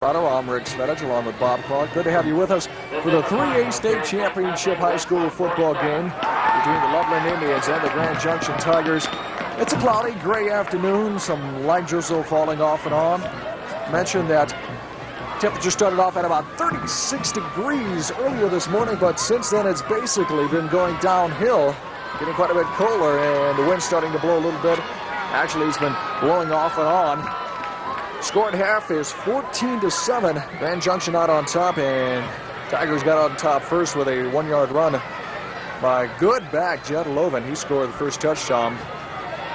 I'm Rick Svedich along with Bob Clark. Good to have you with us for the 3A State Championship High School football game between the Loveland Indians and the Grand Junction Tigers. It's a cloudy, gray afternoon, some light drizzle falling off and on. Mentioned that temperature started off at about 36 degrees earlier this morning, but since then it's basically been going downhill, getting quite a bit colder, and the wind's starting to blow a little bit. Actually, it's been blowing off and on. Score at half is 14-7. Grand Junction out on top, and Tigers got on top first with a 1-yard run by good back Jed Loveland. He scored the first touchdown.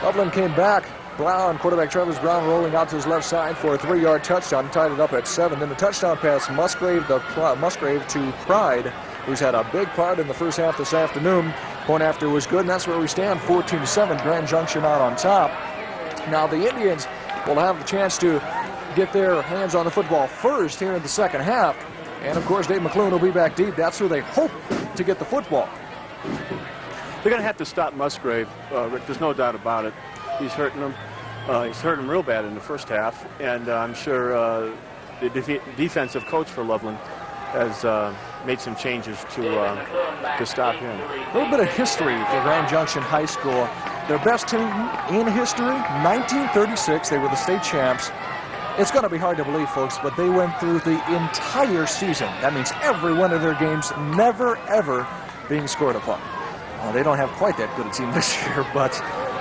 Loveland came back. Brown, quarterback Travis Brown, rolling out to his left side for a 3-yard touchdown. Tied it up at 7. Then the touchdown pass, Musgrave to Pride, who's had a big part in the first half this afternoon. Point after was good, and that's where we stand, 14-7. Grand Junction out on top. Now the Indians will have the chance to get their hands on the football first here in the second half. And, of course, Dave McClellan will be back deep. That's who they hope to get the football. They're going to have to stop Musgrave, Rick. There's no doubt about it. He's hurting them. He's hurt them real bad in the first half. And I'm sure the defensive coach for Loveland has made some changes to stop him. A little bit of history for Grand Junction High School. Their best team in history, 1936. They were the state champs. It's going to be hard to believe, folks, but they went through the entire season. That means every one of their games never, ever being scored upon. Well, they don't have quite that good a team this year, but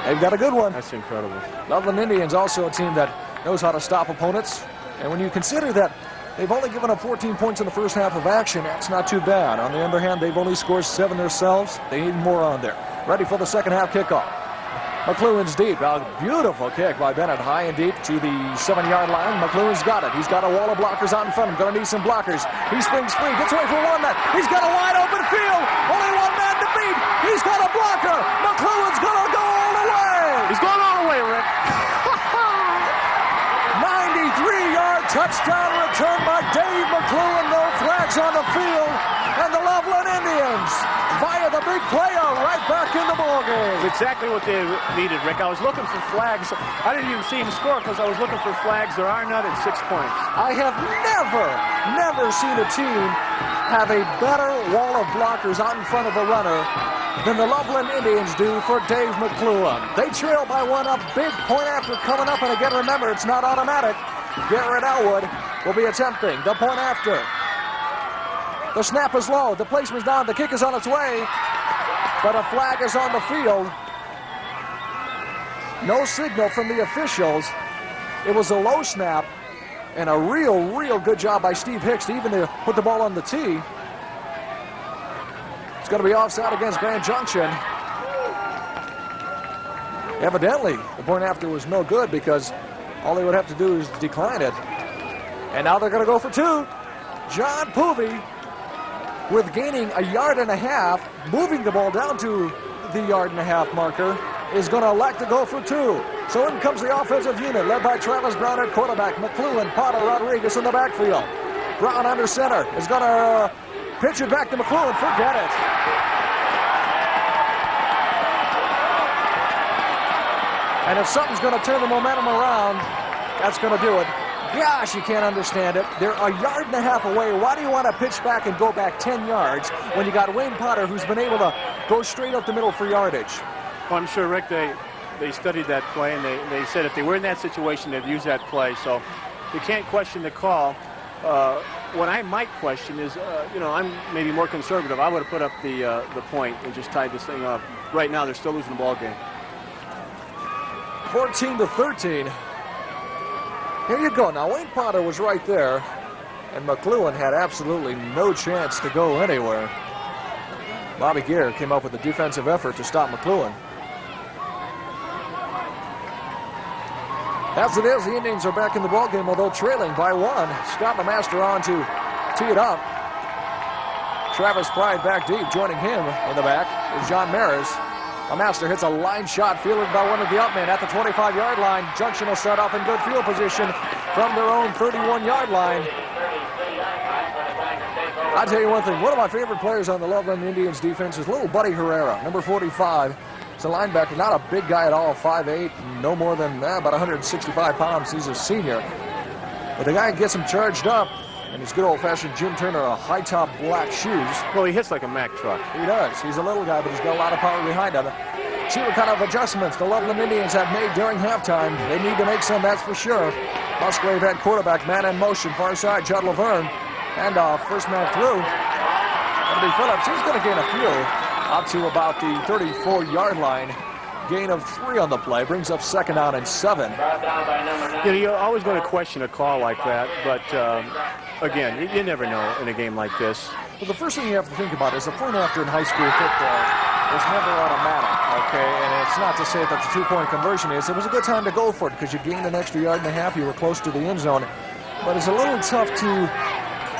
they've got a good one. That's incredible. Loveland Indians also a team that knows how to stop opponents. And when you consider that they've only given up 14 points in the first half of action, that's not too bad. On the other hand, they've only scored 7 themselves. They need more on there. Ready for the second half kickoff. McClellan's deep. A beautiful kick by Bennett, high and deep to the 7-yard line. McClellan's got it. He's got a wall of blockers out in front of him. Going to need some blockers. He springs free. Gets away for one man. He's got a wide open field. Only one man to beat. He's got a blocker. McClellan's going to go all the way. He's going all the way, Rick. 93-yard touchdown return by Dave McClellan. No flags on the field. And the Loveland Indians, via the big play, are right back in the ballgame. It's exactly what they needed, Rick. I was looking for flags. I didn't even see him score because I was looking for flags. There are none at 6 points. I have never seen a team have a better wall of blockers out in front of a runner than the Loveland Indians do for Dave McClellan. They trail by 1 up, big point after coming up, and again, remember, it's not automatic. Garrett Elwood will be attempting the point after. The snap is low, the placement's down, the kick is on its way, but a flag is on the field. No signal from the officials. It was a low snap, and a real good job by Steve Hicks to even put the ball on the tee. It's going to be offside against Grand Junction. Evidently, the point after was no good because all they would have to do is decline it. And now they're going to go for 2. John Poovey, with gaining 1.5 yards, moving the ball down to the 1.5 yard marker, is going to elect to go for 2. So in comes the offensive unit, led by Travis Brown at quarterback, McClellan, Potter, Rodriguez in the backfield. Brown under center is going to pitch it back to McClellan. Forget it. And if something's going to turn the momentum around, that's going to do it. Gosh, you can't understand it. They're 1.5 yards away. Why do you want to pitch back and go back 10 yards when you got Wayne Potter, who's been able to go straight up the middle for yardage? Well, I'm sure, Rick, they studied that play, and they said if they were in that situation, they'd use that play. So you can't question the call. What I might question is, I'm maybe more conservative. I would have put up the point and just tied this thing up. Right now, they're still losing the ball game. 14-13. Here you go. Now, Wayne Potter was right there, and McClellan had absolutely no chance to go anywhere. Bobby Gear came up with a defensive effort to stop McClellan. As it is, the Indians are back in the ballgame, although trailing by 1. Scott LeMaster on to tee it up. Travis Pride back deep. Joining him in the back is John Maris. LeMaster hits a line shot fielded by one of the upmen at the 25-yard line. Junction will start off in good field position from their own 31-yard line. I'll tell you one thing. One of my favorite players on the Loveland Indians defense is little Buddy Herrera, number 45. He's a linebacker, not a big guy at all, 5'8", no more than about 165 pounds. He's a senior. But the guy gets him charged up, and his good old-fashioned Jim Turner high-top black shoes. Well, he hits like a Mack truck. He does. He's a little guy, but he's got a lot of power behind him. See what kind of adjustments the Loveland Indians have made during halftime. They need to make some, that's for sure. Musgrave at quarterback, man in motion, far side, Judd Laverne. Handoff, first man through. That'll be Phillips. He's going to gain a few, up to about the 34-yard line. Gain of 3 on the play, brings up 2nd down and 7. You know, you're always going to question a call like that, but again, you never know in a game like this. Well, the first thing you have to think about is the point after in high school football is never automatic, okay? And it's not to say that the two-point conversion is. It was a good time to go for it because you gained an extra yard and a half. You were close to the end zone. But it's a little tough to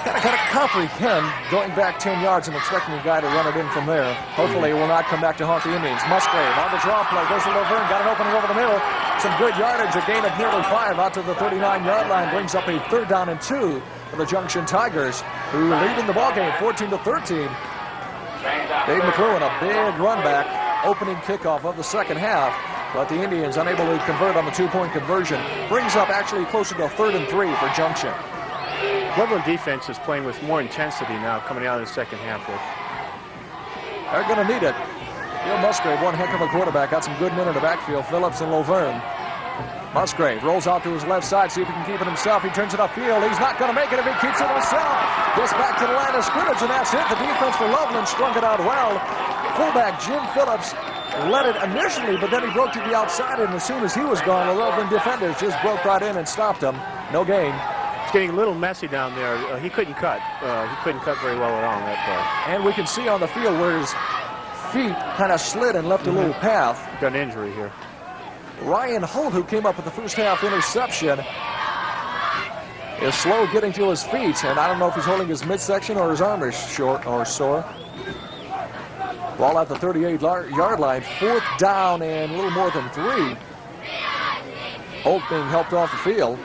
kind of comprehend going back 10 yards and expecting a guy to run it in from there. Hopefully it will not come back to haunt the Indians. Musgrave on the draw play, goes to Laverne, got an opening over the middle. Some good yardage, a gain of nearly 5 out to the 39-yard line, brings up a 3rd down and 2 for the Junction Tigers, who lead in the ballgame 14-13. Dave McLuhan, a big run back, opening kickoff of the second half, but the Indians unable to convert on the two-point conversion. Brings up actually closer to 3rd and 3 for Junction. Loveland defense is playing with more intensity now coming out of the second half. They're going to need it. Bill Musgrave, one heck of a quarterback, got some good men in the backfield, Phillips and Laverne. Musgrave rolls out to his left side, see if he can keep it himself. He turns it upfield. He's not going to make it if he keeps it himself. Gets back to the line of scrimmage, and that's it. The defense for Loveland strung it out well. Fullback Jim Phillips led it initially, but then he broke to the outside, and as soon as he was gone, the Loveland defenders just broke right in and stopped him. No gain. It's getting a little messy down there. He couldn't cut. He couldn't cut very well at all on that play. And we can see on the field where his feet kind of slid and left a little path. Got an injury here. Ryan Holt, who came up with the first half interception, is slow getting to his feet, and I don't know if he's holding his midsection or his arm is short or sore. Ball at the 38-yard line, 4th down and a little more than 3. Holt being helped off the field.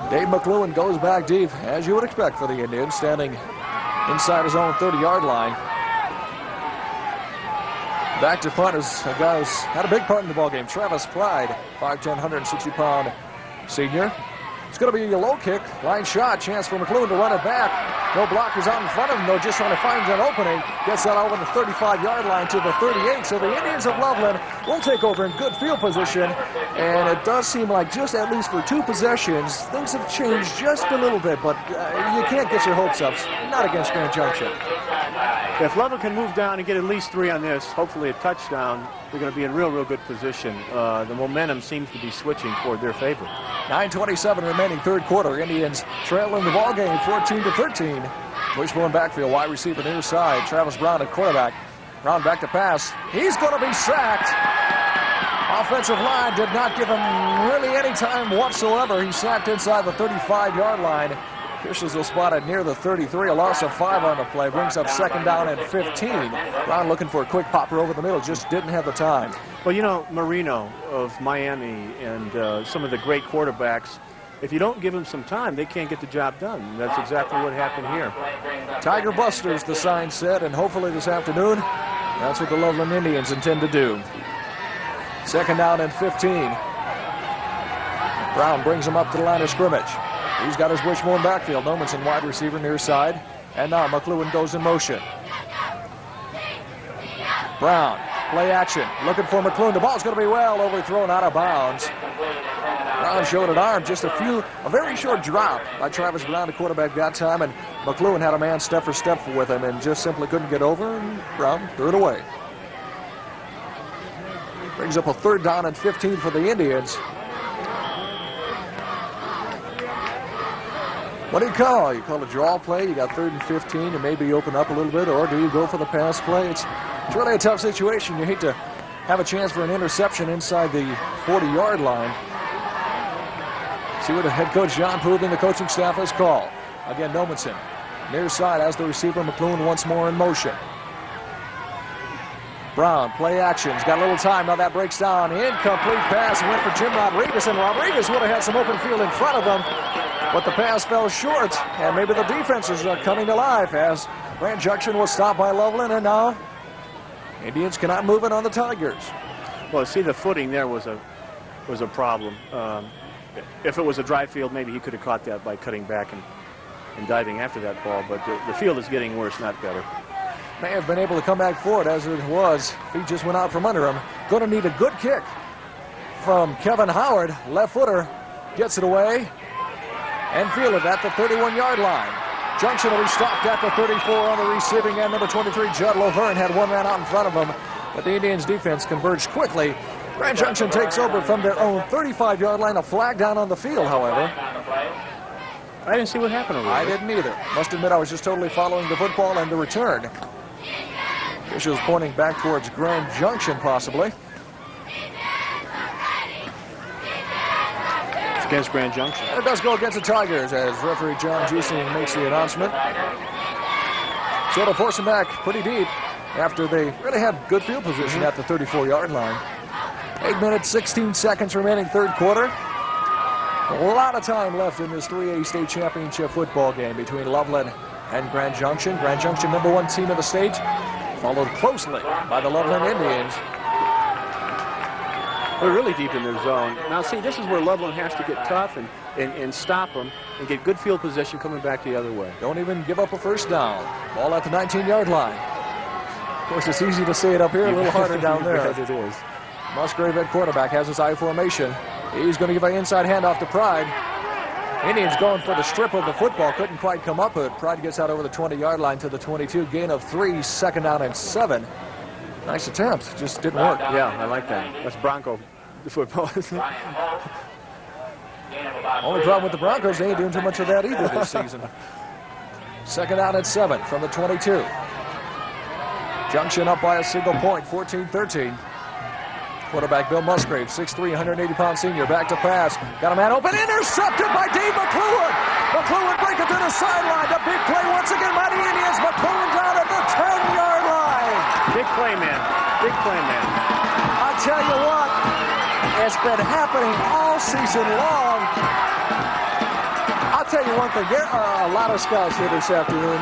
Dave McLuhan goes back deep, as you would expect for the Indians, standing inside his own 30-yard line. Back to punt is a guy who's had a big part in the ballgame. Travis Pride, 5'10", 160-pound senior. It's going to be a low kick, line shot, chance for McLuhan to run it back. No blockers out in front of him, though, just trying to find an opening. Gets that over the 35-yard line to the 38. So the Indians of Loveland will take over in good field position. And it does seem like just at least for 2 possessions, things have changed just a little bit. But you can't get your hopes up, not against Grand Junction. If Loveland can move down and get at least 3 on this, hopefully a touchdown, they're going to be in real good position. The momentum seems to be switching toward their favor. 9:27 remaining third quarter. Indians trailing the ball game 14-13. Wishbone backfield, wide receiver near side. Travis Brown at quarterback. Brown back to pass. He's going to be sacked. Offensive line did not give him really any time whatsoever. He sacked inside the 35-yard line. Officials will spot it near the 33. A loss of 5 on the play. Brings up 2nd down and 15. Brown looking for a quick popper over the middle. Just didn't have the time. Well, you know, Marino of Miami and some of the great quarterbacks, if you don't give them some time, they can't get the job done. And that's exactly what happened here. Tiger Busters, the sign said, and hopefully this afternoon, that's what the Loveland Indians intend to do. 2nd down and 15. Brown brings him up to the line of scrimmage. He's got his wishbone backfield. Nomanson wide receiver near side. And now McLuhan goes in motion. Brown, play action. Looking for McLuhan. The ball's going to be well overthrown out of bounds. Brown showed an arm, just a very short drop by Travis Brown. The quarterback got time, and McLuhan had a man step for step with him and just simply couldn't get over, and Brown threw it away. Brings up a 3rd down and 15 for the Indians. What do you call? You call a draw play, you got 3rd and 15, and maybe open up a little bit, or do you go for the pass play? It's really a tough situation. You hate to have a chance for an interception inside the 40-yard line. See what the head coach John Poove and the coaching staff has called. Again, Nomanson near side as the receiver. McLuhan once more in motion. Brown, play action. He's got a little time. Now that breaks down. Incomplete pass. Went for Jim Rodriguez, and Rodriguez would have had some open field in front of him. But the pass fell short, and maybe the defenses are coming to life as Grand Junction was stopped by Loveland, and now Indians cannot move it on the Tigers. Well, see, the footing there was a problem. if it was a dry field, maybe he could have caught that by cutting back and diving after that ball. But the field is getting worse, not better. May have been able to come back for it as it was. Feet just went out from under him. Going to need a good kick from Kevin Howard. Left footer gets it away and fielded at the 31-yard line. Junction will be stopped at the 34 on the receiving end. Number 23, Judd Laverne, had one man out in front of him, but the Indians' defense converged quickly. Grand Junction takes over from their own 35-yard line. A flag down on the field, however. I didn't see what happened over there. I didn't either. Must admit I was just totally following the football and the return. Officials pointing back towards Grand Junction, possibly. It's against Grand Junction. And it does go against the Tigers as referee John Giesing makes the announcement. So to force them back pretty deep after they really had good field position at the 34-yard line. 8 minutes, 16 seconds remaining, third quarter. A lot of time left in this 3A state championship football game between Loveland and Grand Junction. Grand Junction, #1 team in the state, followed closely by the Loveland Indians. They're really deep in their zone. Now, see, this is where Loveland has to get tough and stop them and get good field position coming back the other way. Don't even give up a first down. Ball at the 19-yard line. Of course, it's easy to see it up here, a little harder down there. Yes, it is. Musgrave at quarterback has his I formation. He's going to give an inside handoff to Pride. Indians going for the strip of the football. Couldn't quite come up with it. Pride gets out over the 20-yard line to the 22. Gain of 3, second down and 7. Nice attempt. Just didn't work. Yeah, I like that. That's Bronco football, isn't it? Only problem with the Broncos, they ain't doing too much of that either this season. Second down and 7 from the 22. Junction up by a single point, 14-13. Quarterback Bill Musgrave, 6'3", 180-pound senior, back to pass. Got a man open, intercepted by Dave McLuhan. McLuhan breaking through the sideline. The big play once again by the Indians. McLuhan down at the 10-yard line. Big play, man. Big play, man. I'll tell you what, it's been happening all season long. I'll tell you one thing, there are a lot of scouts here this afternoon,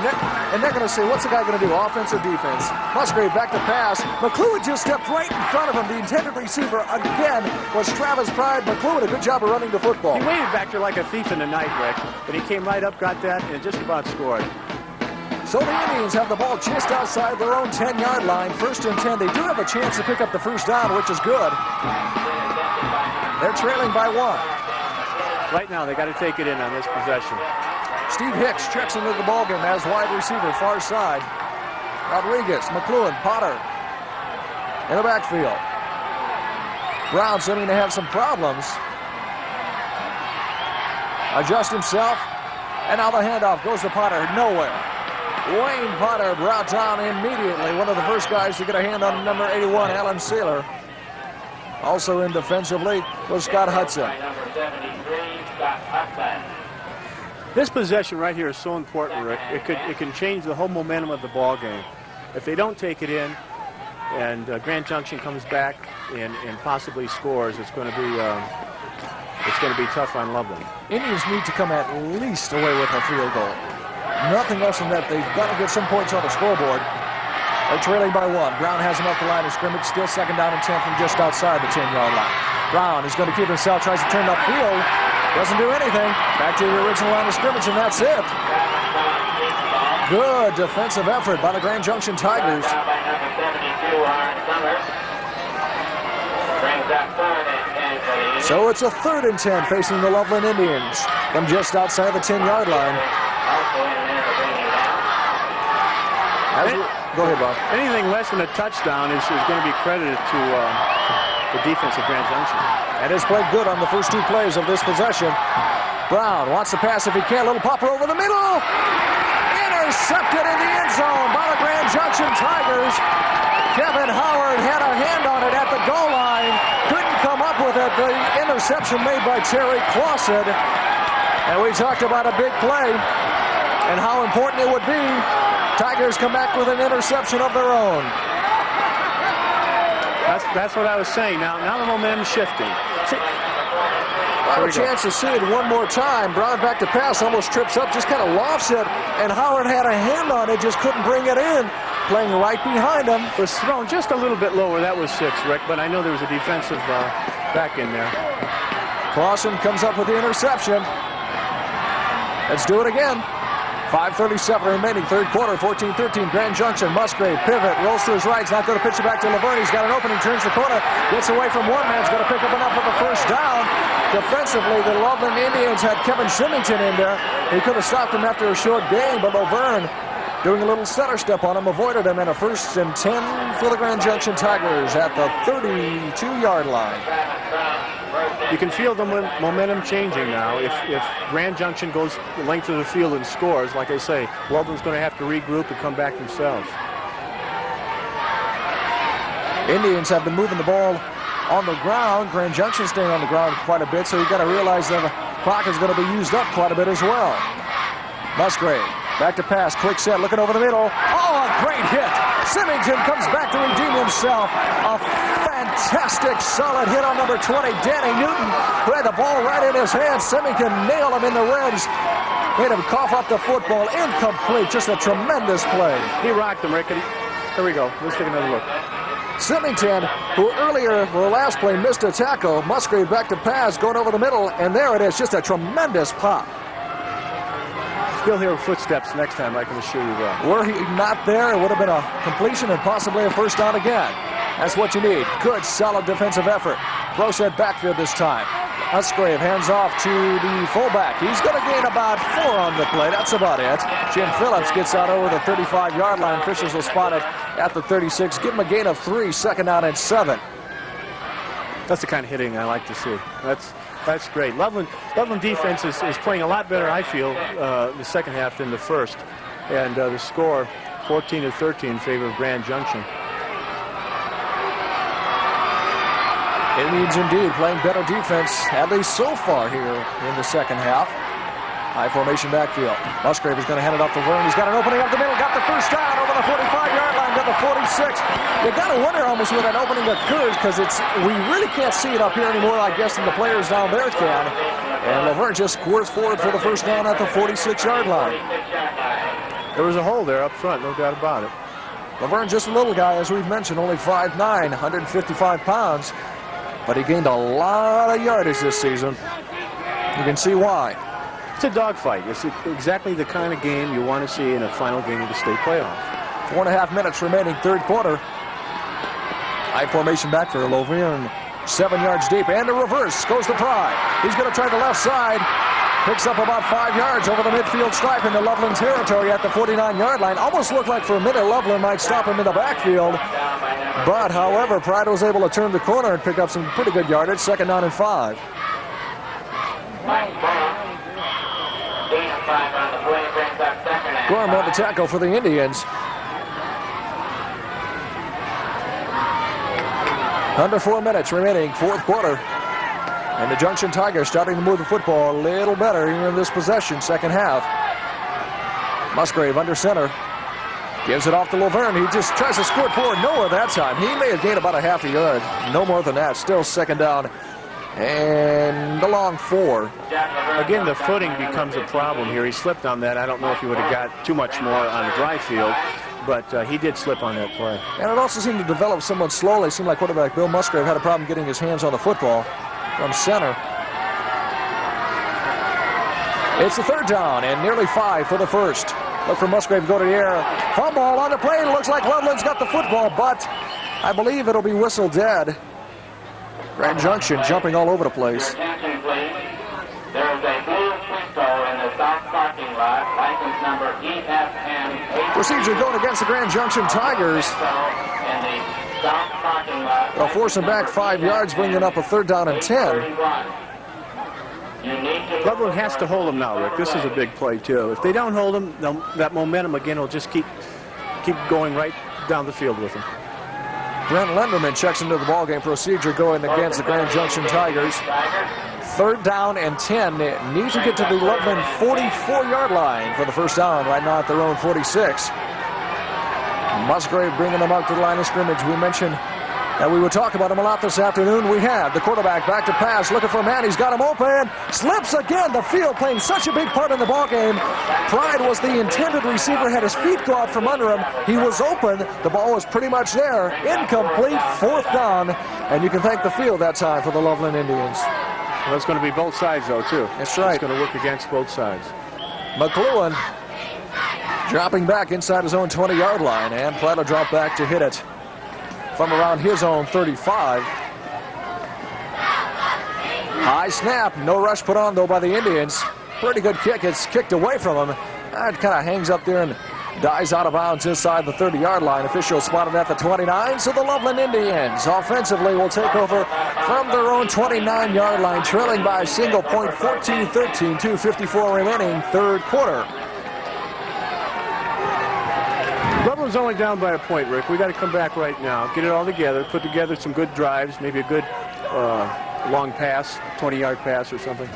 and they're going to say, what's the guy going to do, offense or defense? Musgrave back to pass. McLuhan just stepped right in front of him. The intended receiver, again, was Travis Pride. McLuhan, a good job of running the football. He waited back there like a thief in the night, Rick, but he came right up, got that, and just about scored. So the Indians have the ball just outside their own 10-yard line. First and 10. They do have a chance to pick up the first down, which is good. They're trailing by 1. Right now, they got to take it in on this possession. Steve Hicks checks into the ballgame as wide receiver, far side. Rodriguez, McLuhan, Potter in the backfield. Brown seeming to have some problems. Adjust himself, and now the handoff goes to Potter, nowhere. Wayne Potter brought down immediately. One of the first guys to get a hand on number 81, Alan Saylor. Also in defensively was Scott Hudson. This possession right here is so important, Rick. It can change the whole momentum of the ball game. If they don't take it in, and Grand Junction comes back and possibly scores, it's going to be tough on Loveland. Indians need to come at least away with a field goal. Nothing less than that. They've got to get some points on the scoreboard. They're trailing by 1. Brown has him up the line of scrimmage. Still second down and 10 from just outside the 10-yard line. Brown is going to keep himself, tries to turn upfield. Doesn't do anything. Back to the original line of scrimmage, and that's it. Good defensive effort by the Grand Junction Tigers. So it's a 3rd and 10 facing the Loveland Indians from just outside the 10-yard line. Go ahead, Bob. Anything less than a touchdown is going to be credited to the defense of Grand Junction. And has played good on the first 2 plays of this possession. Brown wants to pass if he can. Little popper over the middle. Intercepted in the end zone by the Grand Junction Tigers. Kevin Howard had a hand on it at the goal line. Couldn't come up with it. The interception made by Terry Clausen. And we talked about a big play and how important it would be. Tigers come back with an interception of their own. That's what I was saying. Now the momentum's shifting. Have a chance to see it one more time. Brown back to pass, almost trips up, just kind of lofts it, and Howard had a hand on it, just couldn't bring it in. Playing right behind him. Was thrown just a little bit lower. That was 6, Rick, but I know there was a defensive back in there. Clausen comes up with the interception. Let's do it again. 5:37 remaining, third quarter, 14-13. Grand Junction, Musgrave, pivot, rolls to his right. He's not going to pitch it back to Laverne. He's got an opening, turns the corner, gets away from one man. He's going to pick up enough for the first down. Defensively, the Loveland Indians had Kevin Symington in there. He could have stopped him after a short gain, but Laverne, doing a little center step on him, avoided him, and a 1st and 10 for the Grand Junction Tigers at the 32-yard line. You can feel the momentum changing now. If Grand Junction goes the length of the field and scores, like I say, Loveland's going to have to regroup and come back themselves. Indians have been moving the ball on the ground. Grand Junction staying on the ground quite a bit, so you've got to realize that the clock is going to be used up quite a bit as well. Musgrave, back to pass, quick set, looking over the middle. Oh, a great hit. Symington comes back to redeem himself. A fantastic, solid hit on number 20, Danny Newton, who had the ball right in his hands. Symington nailed him in the ribs. Made him cough up the football. Incomplete. Just a tremendous play. He rocked him, Rick. Here we go. Let's take another look. Symington, who earlier, the last play, missed a tackle. Musgrave back to pass, going over the middle, and there it is. Just a tremendous pop. You'll hear footsteps next time, I can assure you that. Were he not there, it would have been a completion and possibly a first down again. That's what you need. Good, solid defensive effort. Close at backfield this time. Musgrave hands off to the fullback. He's going to gain about 4 on the play. That's about it. Jim Phillips gets out over the 35-yard line. Officials will spot it at the 36. Give him a gain of 3, 2nd down and 7. That's the kind of hitting I like to see. That's great. Loveland defense is playing a lot better, I feel, the second half than the first. And the score, 14-13 in favor of Grand Junction. Indians indeed playing better defense, at least so far here in the second half. High formation backfield. Musgrave is going to hand it off to Verne. He's got an opening up the middle. Got the first down over the 45-yard line to the 46. You got to wonder almost when that opening occurs, because we really can't see it up here anymore, I guess, than the players down there can. And Laverne just squirts forward for the first down at the 46-yard line. There was a hole there up front, no doubt about it. Laverne, just a little guy, as we've mentioned, only 5'9", 155 pounds. But he gained a lot of yardage this season. You can see why. It's a dogfight. It's exactly the kind of game you want to see in a final game of the state playoff. 4.5 minutes remaining, third quarter. High formation back for Laverne. 7 yards deep, and the reverse goes to Pride. He's going to try the left side. Picks up about 5 yards over the midfield stripe into Loveland territory at the 49-yard line. Almost looked like for a minute Loveland might stop him in the backfield. But, however, Pride was able to turn the corner and pick up some pretty good yardage. 2nd down and 5. Gorham on the tackle for the Indians. Under 4 minutes remaining, fourth quarter. And the Junction Tigers starting to move the football a little better here in this possession, second half. Musgrave under center. Gives it off to Laverne. He just tries to squirt forward nowhere that time. He may have gained about a half a yard. No more than that. Still 2nd down and a long 4. Again, the footing becomes a problem here. He slipped on that. I don't know if he would have got too much more on the dry field, but he did slip on that play. And it also seemed to develop somewhat slowly. It seemed like quarterback Bill Musgrave had a problem getting his hands on the football from center. It's the 3rd down and nearly 5 for the first. Look for Musgrave to go to the air. Fumble on the play. It looks like Loveland's got the football, but I believe it'll be whistled dead. Grand Junction jumping all over the place. There's a blue Pinto in the south parking lot, license number EFM. Procedure going against the Grand Junction Tigers. They'll force him back 5 yards, bringing up a 3rd down and 10. Loveland has to hold him now, Rick. This is a big play, too. If they don't hold him, that momentum, again, will just keep going right down the field with him. Brent Lenderman checks into the ballgame. Procedure going against the Grand Junction Tigers. 3rd down and 10. They need to get to the Loveland 44-yard line for the first down right now at their own 46. Musgrave bringing them up to the line of scrimmage. We mentioned that we would talk about him a lot this afternoon. We have the quarterback back to pass, looking for a man. He's got him open. Slips again. The field playing such a big part in the ballgame. Pride was the intended receiver, had his feet go out from under him. He was open. The ball was pretty much there. Incomplete, 4th down. And you can thank the field that time for the Loveland Indians. Well, it's going to be both sides, though, too. That's right. It's going to work against both sides. McLuhan dropping back inside his own 20-yard line, and Platt will drop back to hit it from around his own 35. High snap, no rush put on, though, by the Indians. Pretty good kick. It's kicked away from him. It kind of hangs up there and dies out of bounds inside the 30-yard line. Official spotted at the 29, so the Loveland Indians offensively will take over from their own 29-yard line, trailing by a single point, 14-13, 2:54 remaining, third quarter. Loveland's only down by a point, Rick. We got to come back right now, get it all together, put together some good drives, maybe a good long pass, 20-yard pass or something.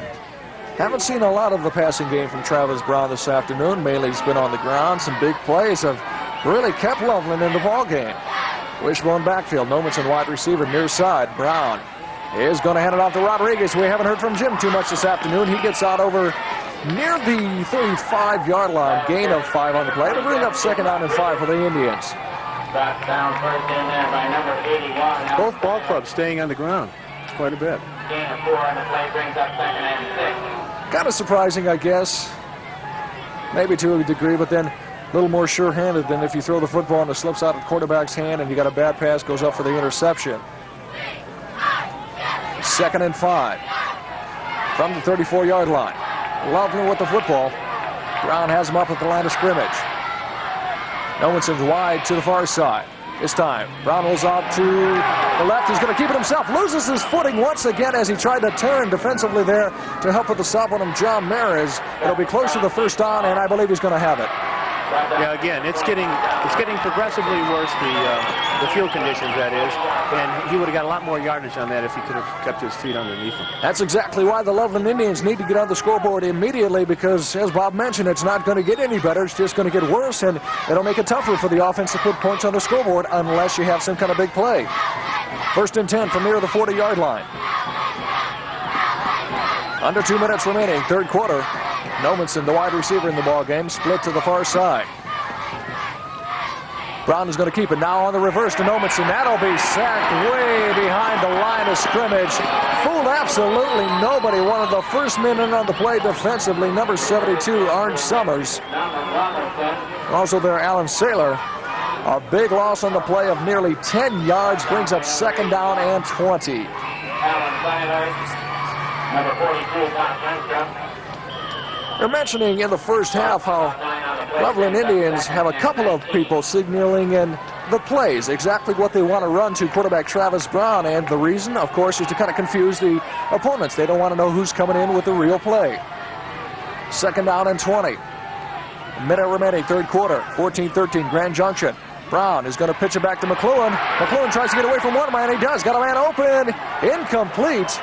Haven't seen a lot of the passing game from Travis Brown this afternoon. Mainly he's been on the ground. Some big plays have really kept Loveland in the ball game. Wishbone backfield. Nomanson wide receiver near side. Brown is going to hand it off to Rodriguez. We haven't heard from Jim too much this afternoon. He gets out over near the 35-yard line. Gain of 5 on the play to bring up 2nd down and 5 for the Indians. Brought down first in there by number 81. Both ball clubs staying on the ground. It's quite a bit. Gain of 4 on the play brings up 2nd and 6. Kind of surprising, I guess, maybe to a degree, but then a little more sure-handed than if you throw the football and it slips out of the quarterback's hand and you got a bad pass, goes up for the interception. 2nd and 5 from the 34-yard line. Loveland with the football. Brown has him up at the line of scrimmage. Nomanson's wide to the far side. This time, Brown rolls out to the left. He's going to keep it himself. Loses his footing once again as he tried to turn defensively there to help with the stop on him, John Maris. It'll be close to the 1st down, and I believe he's going to have it. Yeah, again, it's getting progressively worse, the field conditions, that is, and he would have got a lot more yardage on that if he could have kept his feet underneath him. That's exactly why the Loveland Indians need to get on the scoreboard immediately, because, as Bob mentioned, it's not going to get any better. It's just going to get worse, and it'll make it tougher for the offense to put points on the scoreboard unless you have some kind of big play. 1st and 10 from near the 40-yard line. Under 2 minutes remaining, third quarter. Nomanson, the wide receiver in the ball game, split to the far side. Brown is going to keep it now on the reverse to Nomanson. That'll be sacked way behind the line of scrimmage. Fooled absolutely nobody. One of the first men in on the play defensively, number 72, Orange Summers. Also there, Alan Saylor. A big loss on the play of nearly 10 yards, brings up 2nd down and 20. Alan Saylor, number 42, Junction. They're mentioning in the first half how Loveland Indians have a couple of people signaling in the plays, exactly what they want to run to quarterback Travis Brown, and the reason, of course, is to kind of confuse the opponents. They don't want to know who's coming in with the real play. 2nd down and 20. Minute remaining, third quarter, 14-13, Grand Junction. Brown is going to pitch it back to McLuhan. McLuhan tries to get away from one man. He does. Got a man open. Incomplete.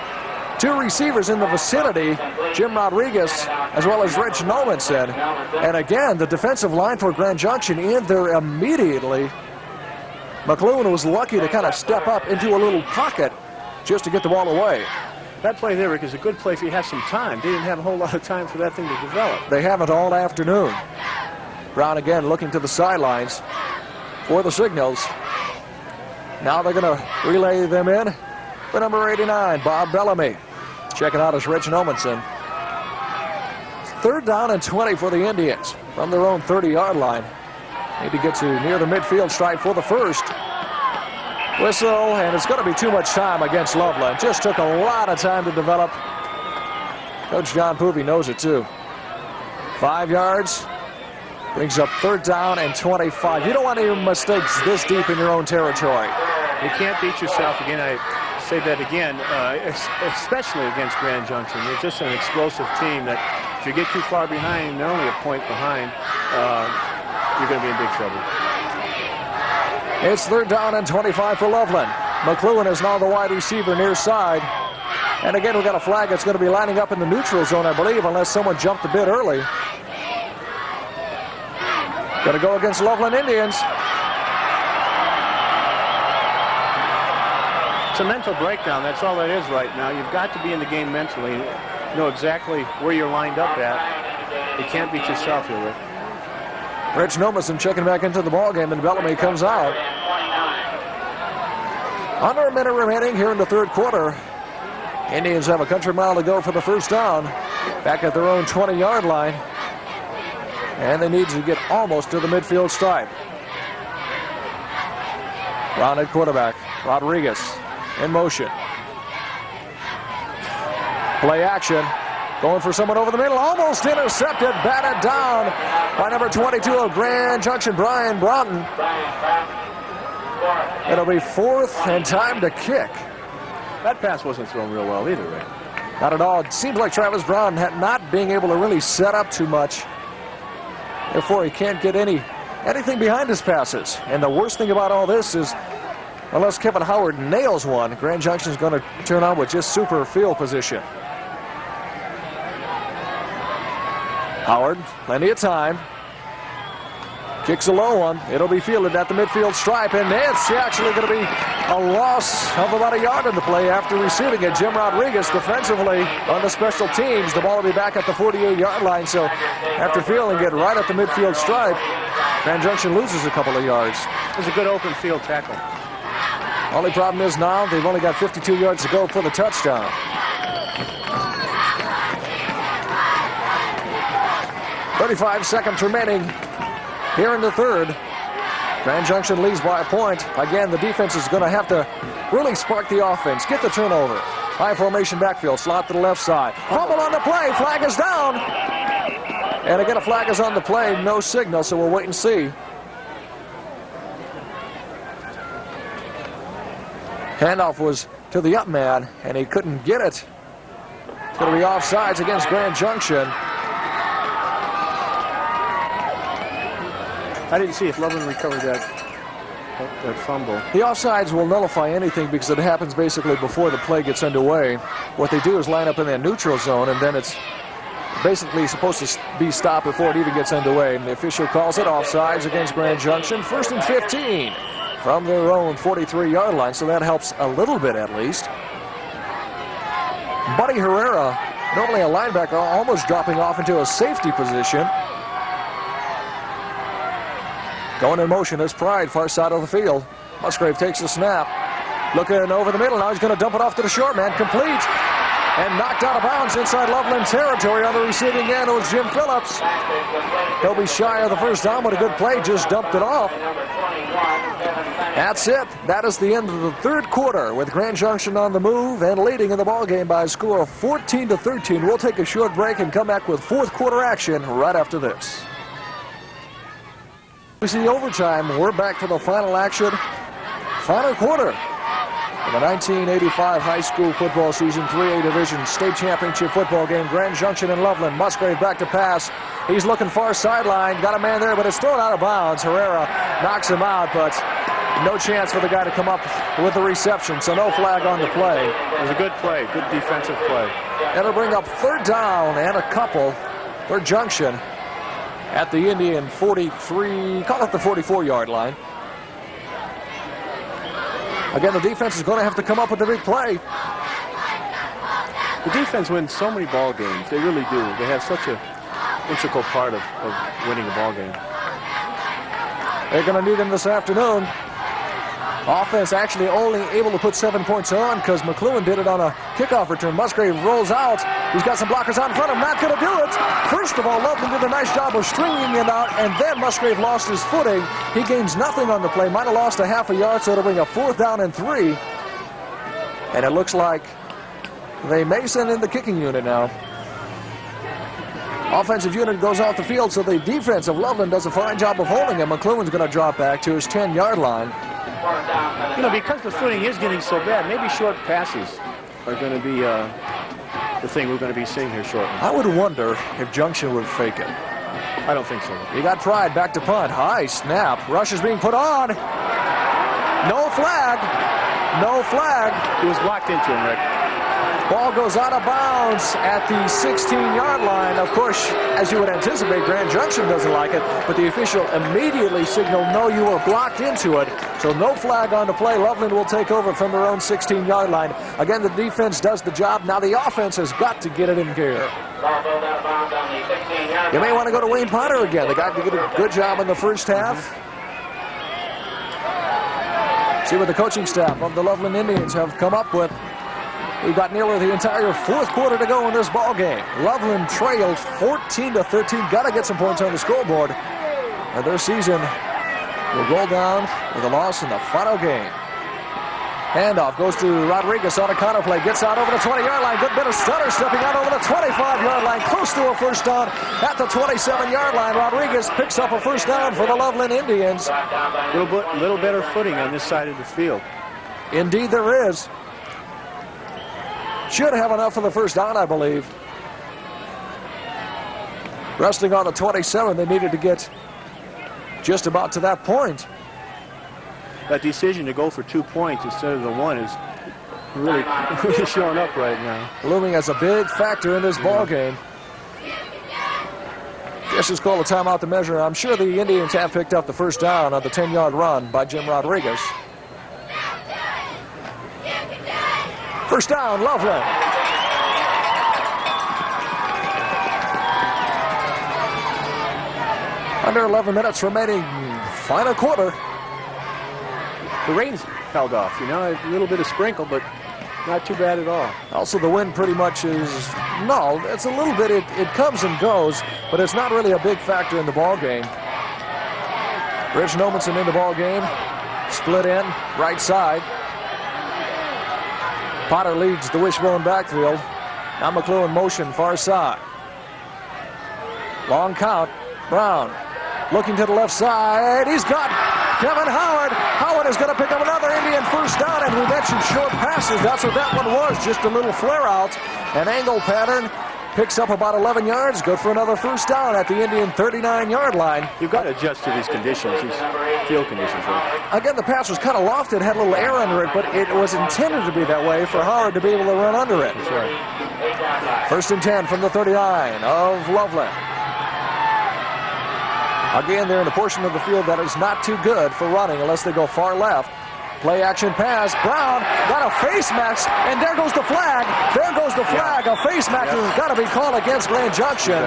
2 receivers in the vicinity, Jim Rodriguez as well as Rich Nomanson. And again, the defensive line for Grand Junction in there immediately. McLuhan was lucky to kind of step up into a little pocket just to get the ball away. That play there, Rick, is a good play if you have some time. They didn't have a whole lot of time for that thing to develop. They haven't all afternoon. Brown again looking to the sidelines for the signals. Now they're going to relay them in for number 89, Bob Bellamy. Checking out is Rich Nomanson. 3rd down and 20 for the Indians from their own 30-yard line. Need to get to near the midfield stripe for the 1st. Whistle, and it's going to be too much time against Loveland. Just took a lot of time to develop. Coach John Poovey knows it too. 5 yards. Brings up 3rd down and 25. You don't want any mistakes this deep in your own territory. You can't beat yourself again. I say that again, especially against Grand Junction. They're just an explosive team that if you get too far behind, they're only a point behind, you're going to be in big trouble. It's 3rd down and 25 for Loveland. McLuhan is now the wide receiver near side. And again, we've got a flag that's going to be lining up in the neutral zone, I believe, unless someone jumped a bit early. Going to go against Loveland Indians. It's a mental breakdown. That's all that is right now. You've got to be in the game mentally, know exactly where you're lined up at. You can't beat yourself here, Rick. Rich Nomanson checking back into the ballgame, and Bellamy comes out. Under a minute remaining here in the third quarter. Indians have a country mile to go for the first down. Back at their own 20-yard line. And they need to get almost to the midfield stripe. Brown at quarterback. Rodriguez in motion. Play action. Going for someone over the middle. Almost intercepted. Batted down by number 22 of Grand Junction, Brian Broughton. It'll be 4th and time to kick. That pass wasn't thrown real well either, Ray. Not at all. It seems like Travis Brown not being able to really set up too much. Therefore, he can't get anything behind his passes. And the worst thing about all this is, unless Kevin Howard nails one, Grand Junction is going to turn on with just super field position. Howard, plenty of time. Kicks a low one. It'll be fielded at the midfield stripe, and it's actually going to be a loss of about a yard in the play after receiving it. Jim Rodriguez defensively on the special teams. The ball will be back at the 48-yard line, so after fielding it right at the midfield stripe, Grand Junction loses a couple of yards. It was a good open field tackle. Only problem is now they've only got 52 yards to go for the touchdown. 35 seconds remaining here in the third. Grand Junction leads by a point. Again, the defense is going to have to really spark the offense, get the turnover. High formation backfield, slot to the left side. Fumble on the play, flag is down. And again, a flag is on the play, no signal, so we'll wait and see. Handoff was to the up man, and he couldn't get it. It's going to be offsides against Grand Junction. I didn't see if Loveland recovered that fumble. The offsides will nullify anything because it happens basically before the play gets underway. What they do is line up in their neutral zone, and then it's basically supposed to be stopped before it even gets underway. And the official calls it offsides against Grand Junction. 1st and 15 from their own 43-yard line, so that helps a little bit at least. Buddy Herrera, normally a linebacker, almost dropping off into a safety position. Going in motion is Pride, far side of the field. Musgrave takes the snap. Looking over the middle. Now he's going to dump it off to the short man. Complete. And knocked out of bounds inside Loveland territory on the receiving end. It was Jim Phillips. He'll be shy of the first down, but a good play. Just dumped it off. That's it. That is the end of the third quarter with Grand Junction on the move and leading in the ballgame by a score of 14-13. We'll take a short break and come back with fourth quarter action right after this. We see overtime. We're back for the final action. Final quarter of the 1985 high school football season 3A division state championship football game. Grand Junction and Loveland. Musgrave back to pass. He's looking far sideline. Got a man there, but it's thrown out of bounds. Herrera knocks him out, but no chance for the guy to come up with the reception, so no flag on the play. It was a good play, good defensive play. That'll bring up third down and a couple for Junction at the Indian 43, call it the 44-yard line. Again, the defense is going to have to come up with a big play. The defense wins so many ball games. They really do. They have such an integral part of winning a ball game. They're going to need them this afternoon. Offense actually only able to put 7 points on because McLuhan did it on a kickoff return. Musgrave rolls out. He's got some blockers out in front of him. Not going to do it. First of all, Loveland did a nice job of stringing it out, and then Musgrave lost his footing. He gains nothing on the play. Might have lost a half a yard, so it'll bring a 4th down and 3. And it looks like they may send in the kicking unit now. Offensive unit goes off the field, so the defense of Loveland does a fine job of holding him. McLuhan's going to drop back to his 10-yard line. You know, because the footing is getting so bad, maybe short passes are going to be the thing we're going to be seeing here shortly. I would wonder if Junction would fake it. I don't think so. You got Pride back to punt. High snap. Rush is being put on. No flag. No flag. He was blocked into him, Rick. Ball goes out of bounds at the 16-yard line. Of course, as you would anticipate, Grand Junction doesn't like it, but the official immediately signaled, no, you were blocked into it. So no flag on the play. Loveland will take over from their own 16-yard line. Again, the defense does the job. Now the offense has got to get it in gear. You may want to go to Wayne Potter again. The guy did a good job in the first half. See what the coaching staff of the Loveland Indians have come up with. We've got nearly the entire fourth quarter to go in this ball game. Loveland trails 14-13. Got to get some points on the scoreboard, and their season will roll down with a loss in the final game. Handoff goes to Rodriguez on a counter play. Gets out over the 20-yard line. Good bit of stutter stepping out over the 25-yard line. Close to a first down at the 27-yard line. Rodriguez picks up a first down for the Loveland Indians. Little better footing on this side of the field. Indeed there is. Should have enough for the first down, I believe. Resting on the 27, they needed to get just about to that point. That decision to go for 2 points instead of the one is really showing up right now. Looming as a big factor in this ball game. Just as call a timeout to measure. I'm sure the Indians have picked up the first down on the 10-yard run by Jim Rodriguez. First down, Loveland. Under 11 minutes remaining, final quarter. The rain's held off, you know, a little bit of sprinkle, but not too bad at all. Also, the wind pretty much is, no, it's a little bit, it comes and goes, but it's not really a big factor in the ball game. Rich Nomenson in the ball game, split in, right side. Potter leads the wishbone backfield. Now McClure in motion, far side. Long count, Brown looking to the left side. He's got Kevin Howard. Howard is going to pick up another Indian first down, and we mentioned short passes. That's what that one was, just a little flare out. An angle pattern. Picks up about 11 yards. Good for another first down at the Indian 39-yard line. You've got to adjust to these conditions, these field conditions, right? Again, the pass was kind of lofted, had a little air under it, but it was intended to be that way for Howard to be able to run under it. That's right. First and 10 from the 39 of Loveland. Again, they're in a portion of the field that is not too good for running unless they go far left. Play action pass. Brown got a face mask, and there goes the flag. There goes the flag. A face mask has got to be called against Grand Junction.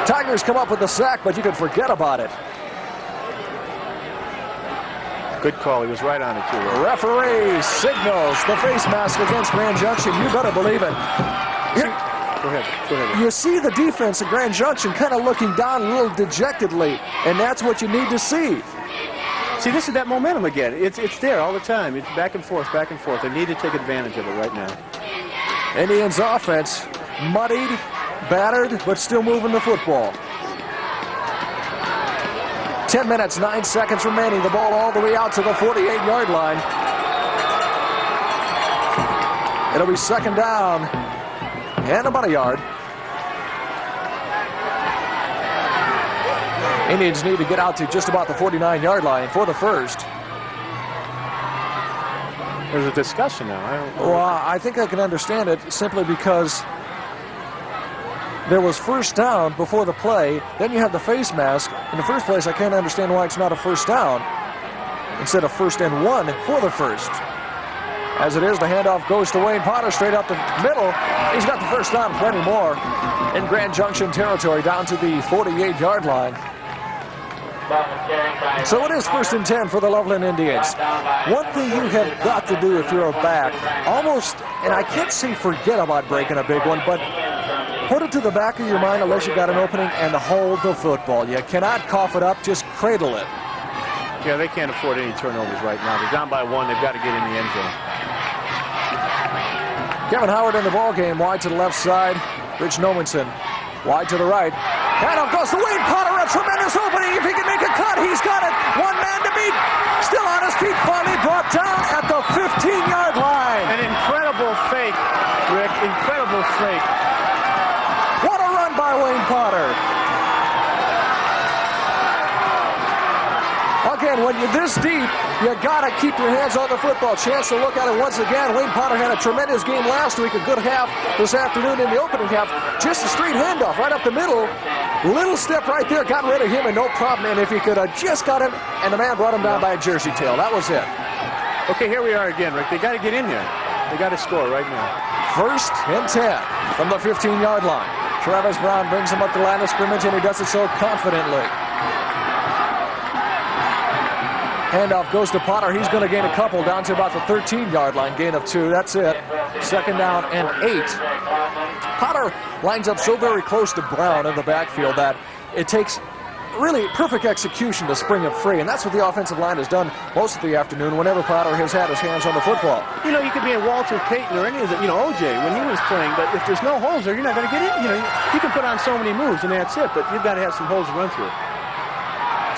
Tigers come up with the sack, but you can forget about it. Good call. He was right on it, too. The referee signals the face mask against Grand Junction. You better believe it. Go ahead. You see the defense at Grand Junction kind of looking down a little dejectedly, and that's what you need to see. See, this is that momentum again. It's there all the time. It's back and forth, back and forth. They need to take advantage of it right now. Indians offense, muddied, battered, but still moving the football. 10 minutes, 9 seconds remaining. The ball all the way out to the 48-yard line. It'll be second down and about a yard. Indians need to get out to just about the 49-yard line for the first. There's a discussion now. I don't know. Well, I think I can understand it simply because there was first down before the play. Then you have the face mask. In the first place, I can't understand why it's not a first down instead of 1st and 1 for the first. As it is, the handoff goes to Wayne Potter straight up the middle. He's got the first down, plenty more in Grand Junction territory down to the 48-yard line. So it is 1st and 10 for the Loveland Indians. One thing you have got to do if you're a back, almost, and I can't say forget about breaking a big one, but put it to the back of your mind unless you got an opening and hold the football. You cannot cough it up, just cradle it. Yeah, they can't afford any turnovers right now. They're down by 1. They've got to get in the end zone. Kevin Howard in the ball game, wide to the left side. Rich Nomenson, wide to the right. Handoff goes to Wayne Potter, a tremendous opening. If he can make a cut, he's got it. One man to beat. Still on his feet, finally brought down at the 15-yard line. An incredible fake, Rick. Incredible fake. What a run by Wayne Potter. Again, when you're this deep, you got to keep your hands on the football. Chance to look at it once again. Wayne Potter had a tremendous game last week, a good half this afternoon in the opening half. Just a straight handoff right up the middle. Little step right there, got rid of him and no problem. And if he could have just got him, and the man brought him down by a jersey tail. That was it. Okay, here we are again, Rick. They got to get in there. They got to score right now. 1st and 10 from the 15-yard line. Travis Brown brings him up the line of scrimmage, and he does it so confidently. Handoff goes to Potter. He's going to gain a couple down to about the 13-yard line. Gain of 2. That's it. 2nd down and 8. Potter lines up so very close to Brown in the backfield that it takes really perfect execution to spring him free, and that's what the offensive line has done most of the afternoon whenever Potter has had his hands on the football. You know, you could be a Walter Payton or any of the, OJ when he was playing, but if there's no holes there, you're not going to get in. You can put on so many moves, and that's it, but you've got to have some holes to run through.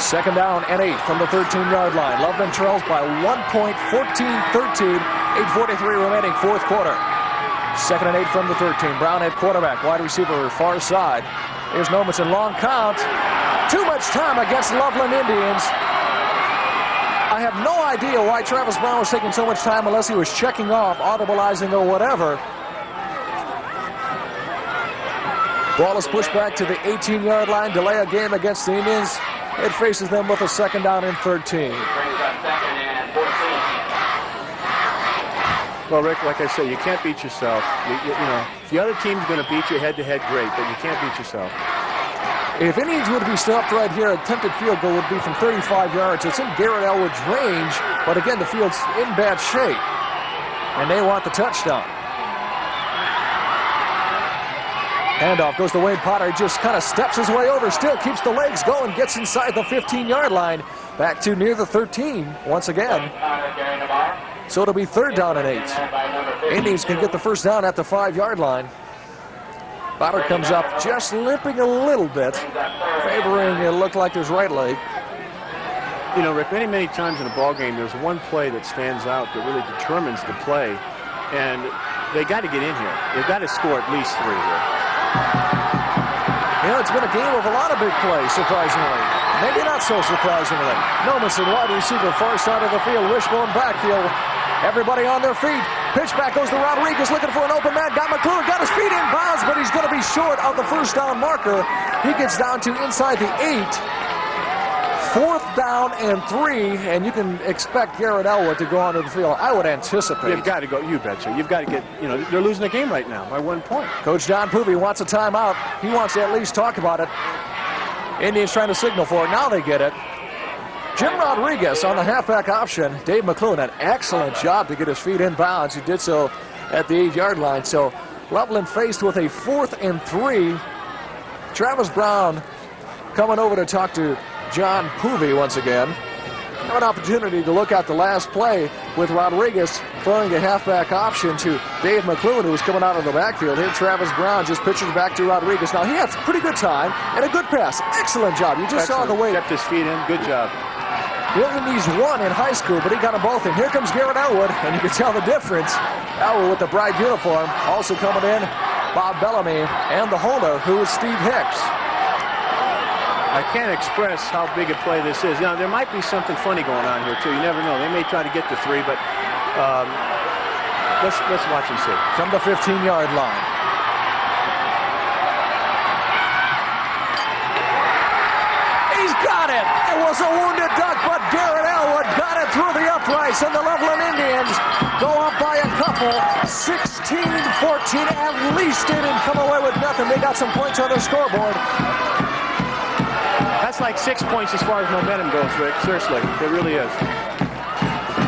2nd down and 8 from the 13-yard line. Loveland trails by 1 point, 14-13, 8:43 remaining, 4th quarter. 2nd and 8 from the 13. Brown at quarterback, wide receiver far side. Here's Nomenson, long count. Too much time against Loveland Indians. I have no idea why Travis Brown was taking so much time unless he was checking off, audibleizing, or whatever. Ball is pushed back to the 18-yard line. Delay a game against the Indians. It faces them with a 2nd down and 13. Well, Rick, like I said, you can't beat yourself. If the other team's going to beat you head-to-head, great, but you can't beat yourself. If Indians would be stopped right here, attempted field goal would be from 35 yards. It's in Garrett Elwood's range, but again, the field's in bad shape, and they want the touchdown. Handoff goes to Wayne Potter. He just kind of steps his way over, still keeps the legs going, gets inside the 15-yard line, back to near the 13 once again. So it'll be 3rd down and 8. Indians can get the 1st down at the 5-yard line. Potter comes up just limping a little bit, favoring it looked like his right leg. Rick, many times in a ball game, there's one play that stands out that really determines the play, and they got to get in here. They've got to score at least 3 here. It's been a game of a lot of big plays, surprisingly. Maybe not so surprisingly. Nomenson, wide receiver, far side of the field, wishbone backfield. Everybody on their feet. Pitch back goes to Rodriguez, looking for an open man. Got McClure, got his feet in bounds, but he's going to be short of the 1st down marker. He gets down to inside the 8. 4th down and 3, and you can expect Garrett Elwood to go onto the field. I would anticipate. You've got to go. You betcha. You've got to get. They're losing the game right now by 1 point. Coach Don Poovey wants a timeout. He wants to at least talk about it. Indians trying to signal for it. Now they get it. Jim Rodriguez on the halfback option. Dave McClure, an excellent job to get his feet in bounds. He did so at the 8-yard line. So Loveland faced with a 4th and 3. Travis Brown coming over to talk to John Poovey once again. Have an opportunity to look at the last play with Rodriguez throwing a halfback option to Dave McClure, who was coming out of the backfield. Here Travis Brown just pitches back to Rodriguez. Now he had pretty good time and a good pass. Excellent job. You just saw the way. Kept his feet in. Good job. He only needs 1 in high school, but he got them both in. Here comes Garrett Elwood, and you can tell the difference. Elwood with the bright uniform. Also coming in, Bob Bellamy, and the holder, who is Steve Hicks. I can't express how big a play this is. There might be something funny going on here, too. You never know. They may try to get to 3, but let's watch and see. From the 15-yard line. He's got it. It was a wounded duck, but Garrett Elwood got it through the uprights, and the Loveland Indians go up by a couple, 16-14. At least they didn't come away with nothing. They got some points on their scoreboard. That's like 6 points as far as momentum goes, Rick. Seriously, it really is.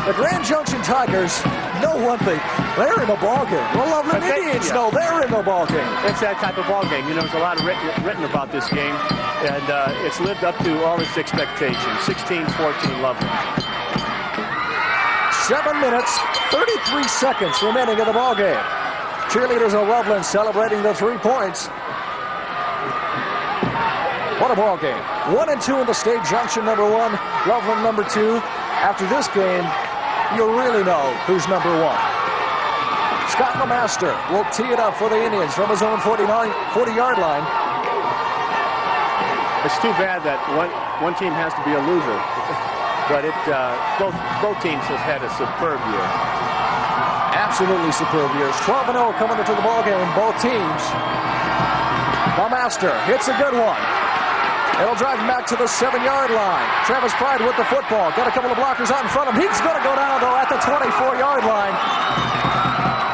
The Grand Junction Tigers know one thing. They're in a ball game. The Loveland Indians know they're in the ball game. It's that type of ball game. There's a lot of written about this game, and it's lived up to all its expectations. 16-14 Loveland. 7 minutes, 33 seconds remaining in the ball game. Cheerleaders of Loveland celebrating the 3 points. What a ball game. 1 and 2 in the state. Junction number 1, Loveland number 2. After this game, you'll really know who's number 1. Scott LeMaster will tee it up for the Indians from his own 40-yard line. It's too bad that one team has to be a loser, but both teams have had a superb year. Absolutely superb years. 12-0 coming into the ball game, both teams. LeMaster hits a good one. It'll drive him back to the 7-yard line. Travis Pride with the football. Got a couple of blockers out in front of him. He's going to go down, though, at the 24-yard line.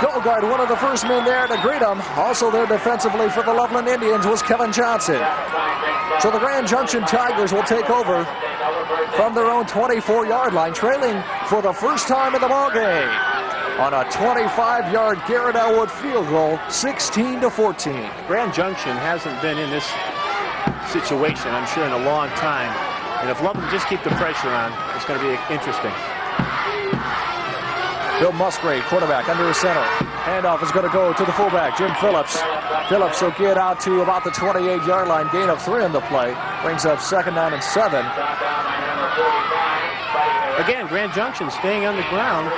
Golgard, one of the first men there to greet him. Also there defensively for the Loveland Indians was Kevin Johnson. So the Grand Junction Tigers will take over from their own 24-yard line, trailing for the first time in the ballgame on a 25-yard Garrett Elwood field goal, 16-14. Grand Junction hasn't been in this situation, I'm sure, in a long time. And if Loveland just keep the pressure on, it's going to be interesting. Bill Musgrave, quarterback, under the center. Handoff is going to go to the fullback, Jim Phillips. Phillips will get out to about the 28-yard line, gain of 3 on the play. Brings up 2nd down and 7. Again, Grand Junction staying on the ground.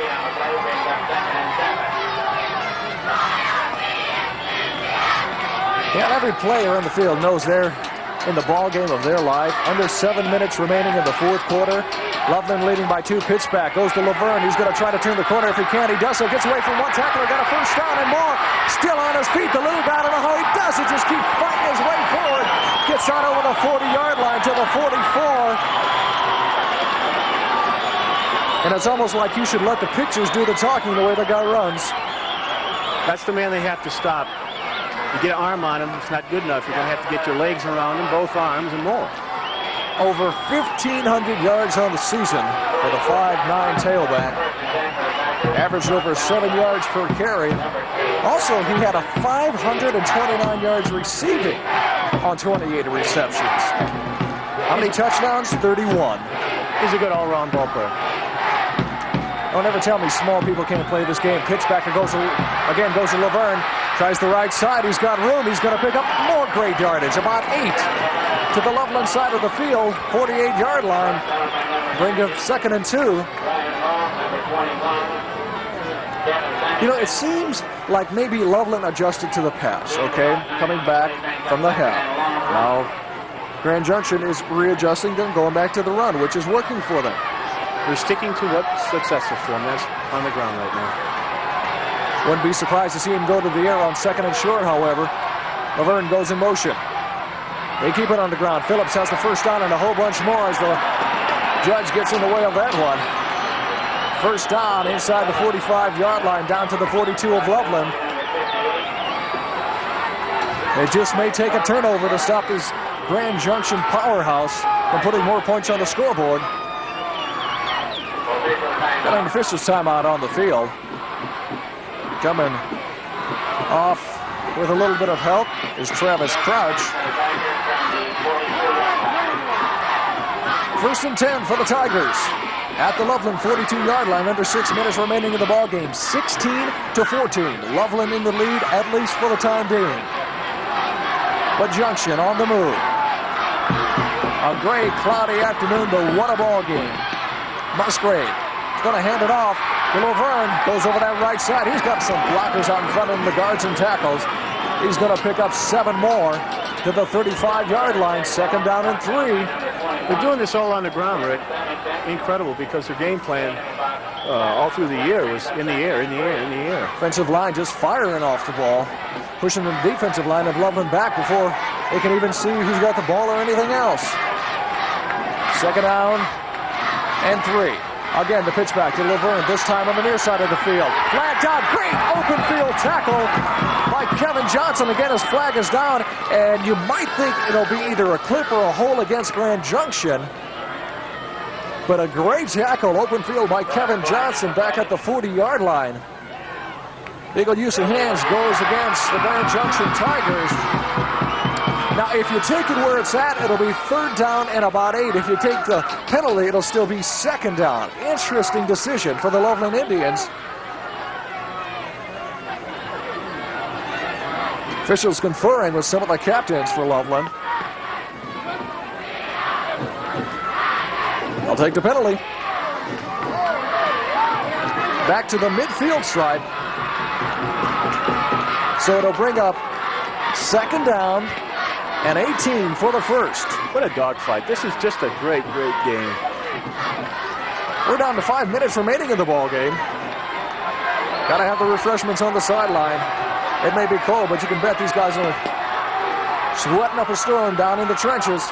Yeah, every player in the field knows they're in the ball game of their life. Under 7 minutes remaining in the 4th quarter. Loveland leading by 2. Pitch back. Goes to Laverne. He's going to try to turn the corner if he can. He does so. Gets away from one tackler. Got a first down and more. Still on his feet. The little guy, I don't know how he does it. Just keep fighting his way forward. Gets on over the 40-yard line to the 44. And it's almost like you should let the pictures do the talking the way the guy runs. That's the man they have to stop. You get an arm on him, it's not good enough. You're going to have to get your legs around him, both arms, and more. Over 1,500 yards on the season for the 5'9" tailback. Averaged over 7 yards per carry. Also, he had a 529 yards receiving on 28 receptions. How many touchdowns? 31. He's a good all-around ball player. Don't ever tell me small people can't play this game. Pitch back goes to Laverne. Tries the right side. He's got room. He's going to pick up more great yardage. About 8 to the Loveland side of the field. 48-yard line. Bring up 2nd and 2. You know, it seems like maybe Loveland adjusted to the pass, okay? Coming back from the half. Now, Grand Junction is readjusting them, going back to the run, which is working for them. They're sticking to what's successful for them. That's on the ground right now. Wouldn't be surprised to see him go to the air on 2nd and short, however. Laverne goes in motion. They keep it on the ground. Phillips has the first down and a whole bunch more as the judge gets in the way of that one. First down inside the 45-yard line down to the 42 of Loveland. It just may take a turnover to stop this Grand Junction powerhouse from putting more points on the scoreboard. Got an official's timeout on the field. Coming off with a little bit of help is Travis Crouch. 1st and 10 for the Tigers at the Loveland 42-yard line. Under 6 minutes remaining in the ball game. 16-14. Loveland in the lead, at least for the time being. But Junction on the move. A gray, cloudy afternoon, but what a ball game. Musgrave is going to hand it off. Laverne goes over that right side. He's got some blockers out in front of him, the guards and tackles. He's going to pick up 7 more to the 35-yard line. 2nd down and 3. They're doing this all on the ground, Rick. Incredible, because their game plan all through the year was in the air, in the air, in the air. Offensive line just firing off the ball, pushing the defensive line of Loveland back before they can even see who's got the ball or anything else. 2nd down and 3. Again, the pitch back to Laverne, this time on the near side of the field. Flagged out, great open field tackle by Kevin Johnson. Again, his flag is down, and you might think it'll be either a clip or a hole against Grand Junction. But a great tackle, open field by Kevin Johnson back at the 40-yard line. Big old use of hands goes against the Grand Junction Tigers. Now, if you take it where it's at, it'll be 3rd down and about 8. If you take the penalty, it'll still be 2nd down. Interesting decision for the Loveland Indians. Officials conferring with some of the captains for Loveland. I'll take the penalty. Back to the midfield stripe. So it'll bring up 2nd down and 18 for the first. What a dogfight. This is just a great, great game. We're down to 5 minutes remaining in the ball game. Got to have the refreshments on the sideline. It may be cold, but you can bet these guys are sweating up a storm down in the trenches.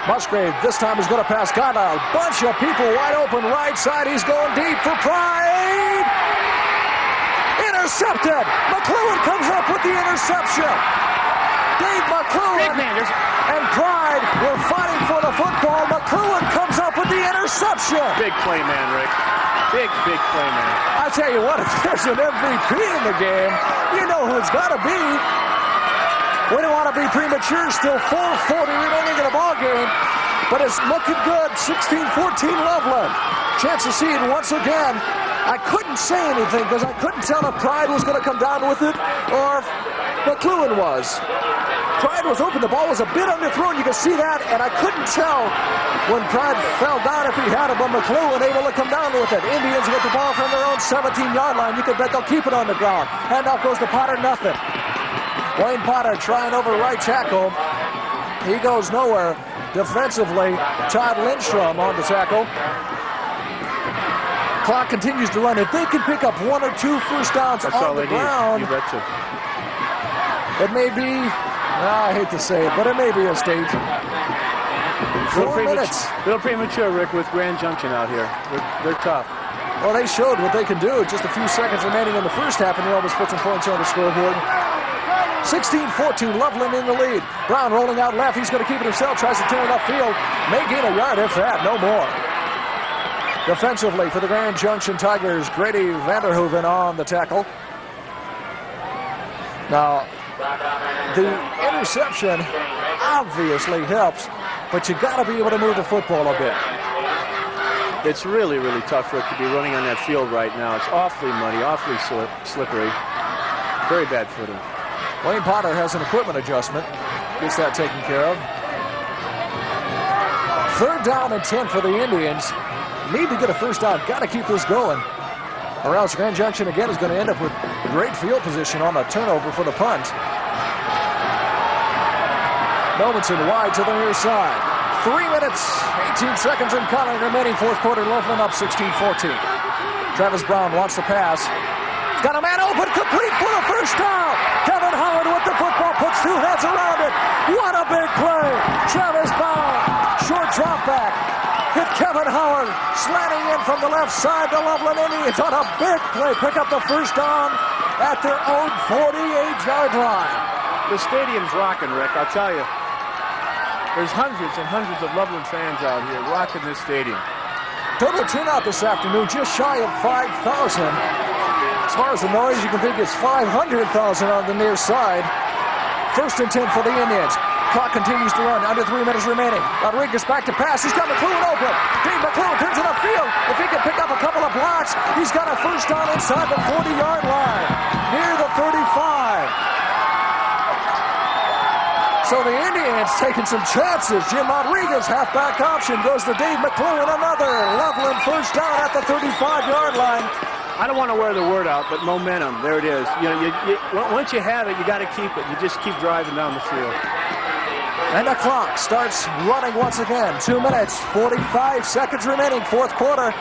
Musgrave this time is going to pass. Got a bunch of people wide open right side. He's going deep for Pride. intercepted. McClellan comes up with the interception. Dave McClellan and Pride were fighting for the football. McClellan comes up with the interception. Big play man, Rick. Big play man. I tell you what, if there's an MVP in the game, you know who it's got to be. We don't want to be premature. Still 4:40 remaining in the ball game, but it's looking good. 16-14 Loveland. Chance to see it once again. I couldn't say anything because I couldn't tell if Pride was going to come down with it or if McClellan was. Pride was open. The ball was a bit underthrown. You can see that, and I couldn't tell when Pride fell down if he had it, but McClellan able to come down with it. Indians with the ball from their own 17-yard line. You can bet they'll keep it on the ground. Handoff goes to Potter, nothing. Wayne Potter trying over right tackle. He goes nowhere. Defensively, Todd Lindstrom on the tackle. Clock continues to run. If they can pick up 1 or 2 first downs on the ground, you betcha. It may be, I hate to say it, but it may be a state. 4 minutes. A little premature, Rick, with Grand Junction out here. They're tough. Well, they showed what they can do. Just a few seconds remaining in the first half, and they almost put some points on the scoreboard. 16-14, Loveland in the lead. Brown rolling out left. He's going to keep it himself. Tries to turn it upfield. May gain a yard, if that, no more. Defensively for the Grand Junction Tigers, Grady Vanderhoeven on the tackle. Now, the interception obviously helps, but you got to be able to move the football a bit. It's really tough for it to be running on that field right now. It's awfully muddy, awfully slippery. Very bad footing. Wayne Potter has an equipment adjustment. Gets that taken care of. 3rd down and 10 for the Indians. Need to get a first down. Got to keep this going, or else Grand Junction again is going to end up with great field position on a turnover for the punt. Nomenson wide to the near side. 3 minutes, 18 seconds and counting remaining. 4th quarter, Loveland up 16-14. Travis Brown wants to pass. He's got a man open, complete for the first down. Kevin Howard with the football, puts 2 hands around it. What a big play. Travis Brown, short drop back. Hit Kevin Howard, slanting in from the left side. The Loveland Indians on a big play. Pick up the first down at their own 48-yard line. The stadium's rocking, Rick, I'll tell you. There's hundreds and hundreds of Loveland fans out here rocking this stadium. Total turnout this afternoon, just shy of 5,000. As far as the noise, you can think it's 500,000 on the near side. 1st and 10 for the Indians. Clock continues to run, under 3 minutes remaining. Rodriguez back to pass. He's got McClellan open. Dave McClellan turns it upfield. If he can pick up a couple of blocks, he's got a first down inside the 40-yard line, near the 35. So the Indians taking some chances. Jim Rodriguez, halfback option, goes to Dave McClellan, another. Loveland first down at the 35-yard line. I don't want to wear the word out, but momentum, there it is. You know, once you have it, you got to keep it. You just keep driving down the field. And the clock starts running once again. 2 minutes, 45 seconds remaining, 4th quarter.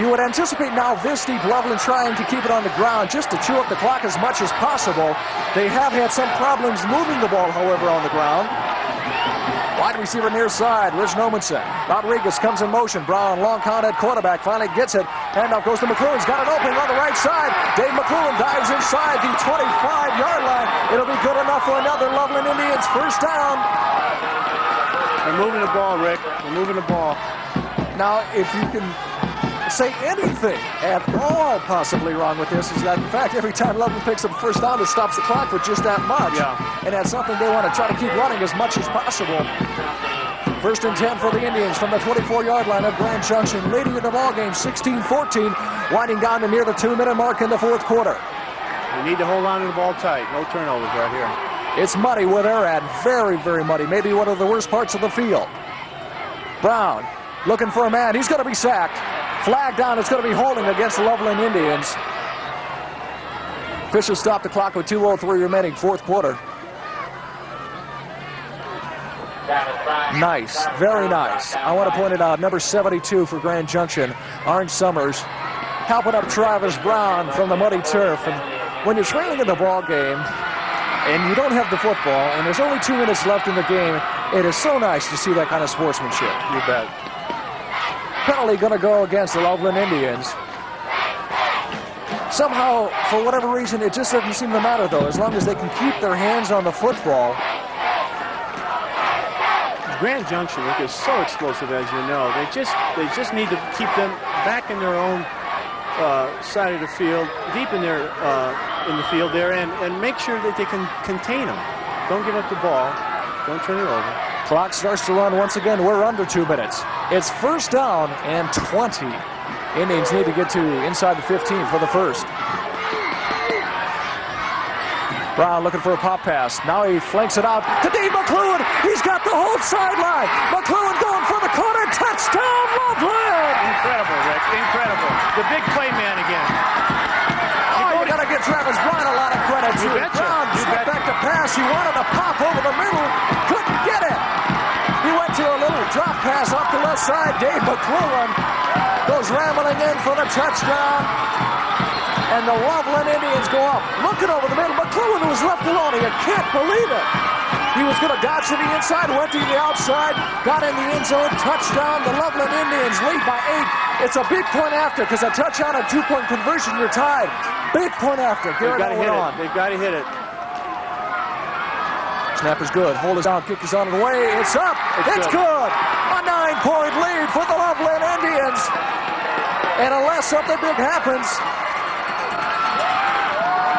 You would anticipate now this deep Loveland trying to keep it on the ground just to chew up the clock as much as possible. They have had some problems moving the ball, however, on the ground. Wide receiver near side, Rich Nomenson. Rodriguez comes in motion. Brown, long count at quarterback, finally gets it. Handoff goes to McClellan's got an opening on the right side. Dave McClellan dives inside the 25-yard line. It'll be good enough for another Loveland Indians first down. They're moving the ball, Rick. They're moving the ball. Now, if you can say anything at all possibly wrong with this, is that, in fact, every time Loveland picks up a first down, it stops the clock for just that much. Yeah. And that's something they want to try to keep running as much as possible. 1st and 10 for the Indians from the 24-yard line of Grand Junction, leading in the ballgame 16-14, winding down to near the 2-minute mark in the 4th quarter. We need to hold on to the ball tight. No turnovers right here. It's muddy where they're at. Very, very muddy. Maybe one of the worst parts of the field. Brown looking for a man. He's going to be sacked. Flag down. It's going to be holding against the Loveland Indians. Officials stop the clock with 2:03 remaining, 4th quarter. Nice. Very nice. I want to point it out. Number 72 for Grand Junction, Orange Summers, helping up Travis Brown from the muddy turf. And when you're trailing in the ball game, and you don't have the football, and there's only 2 minutes left in the game, it is so nice to see that kind of sportsmanship. You bet. Penalty going to go against the Loveland Indians. Somehow, for whatever reason, it just doesn't seem to matter, though, as long as they can keep their hands on the football. Grand Junction, Rick, is so explosive, as you know. They just need to keep them back in their own side of the field, deep in their in the field there, and make sure that they can contain them. Don't give up the ball. Don't turn it over. Clock starts to run once again. We're under 2 minutes. It's first down and 20. Indians need to get to inside the 15 for the first. Brown looking for a pop pass. Now he flanks it out to Dave McLuhan. He's got the whole sideline. McLuhan going for the corner. Touchdown, Loveland! Incredible, Rick. Incredible. The big play man again. Oh, you got to give Travis Brown a lot of credit, too. Brown stepped back to pass. He wanted to pop over the middle. Couldn't get it. He went to a little drop pass off the left side. Dave McLuhan goes rambling in for the touchdown. And the Loveland Indians go up. Looking over the middle. McLuhan was left alone. You can't believe it. He was going to dodge to the inside, went to the outside, got in the end zone, touchdown. The Loveland Indians lead by 8. It's a big point after, because a touchdown and 2-point conversion, you're tied. Big point after. Garrett Owen on. They've got to hit it. Snap is good. Hold is down. Kick is on the way. It's up. It's good. A 9-point lead for the Loveland Indians. And unless something big happens,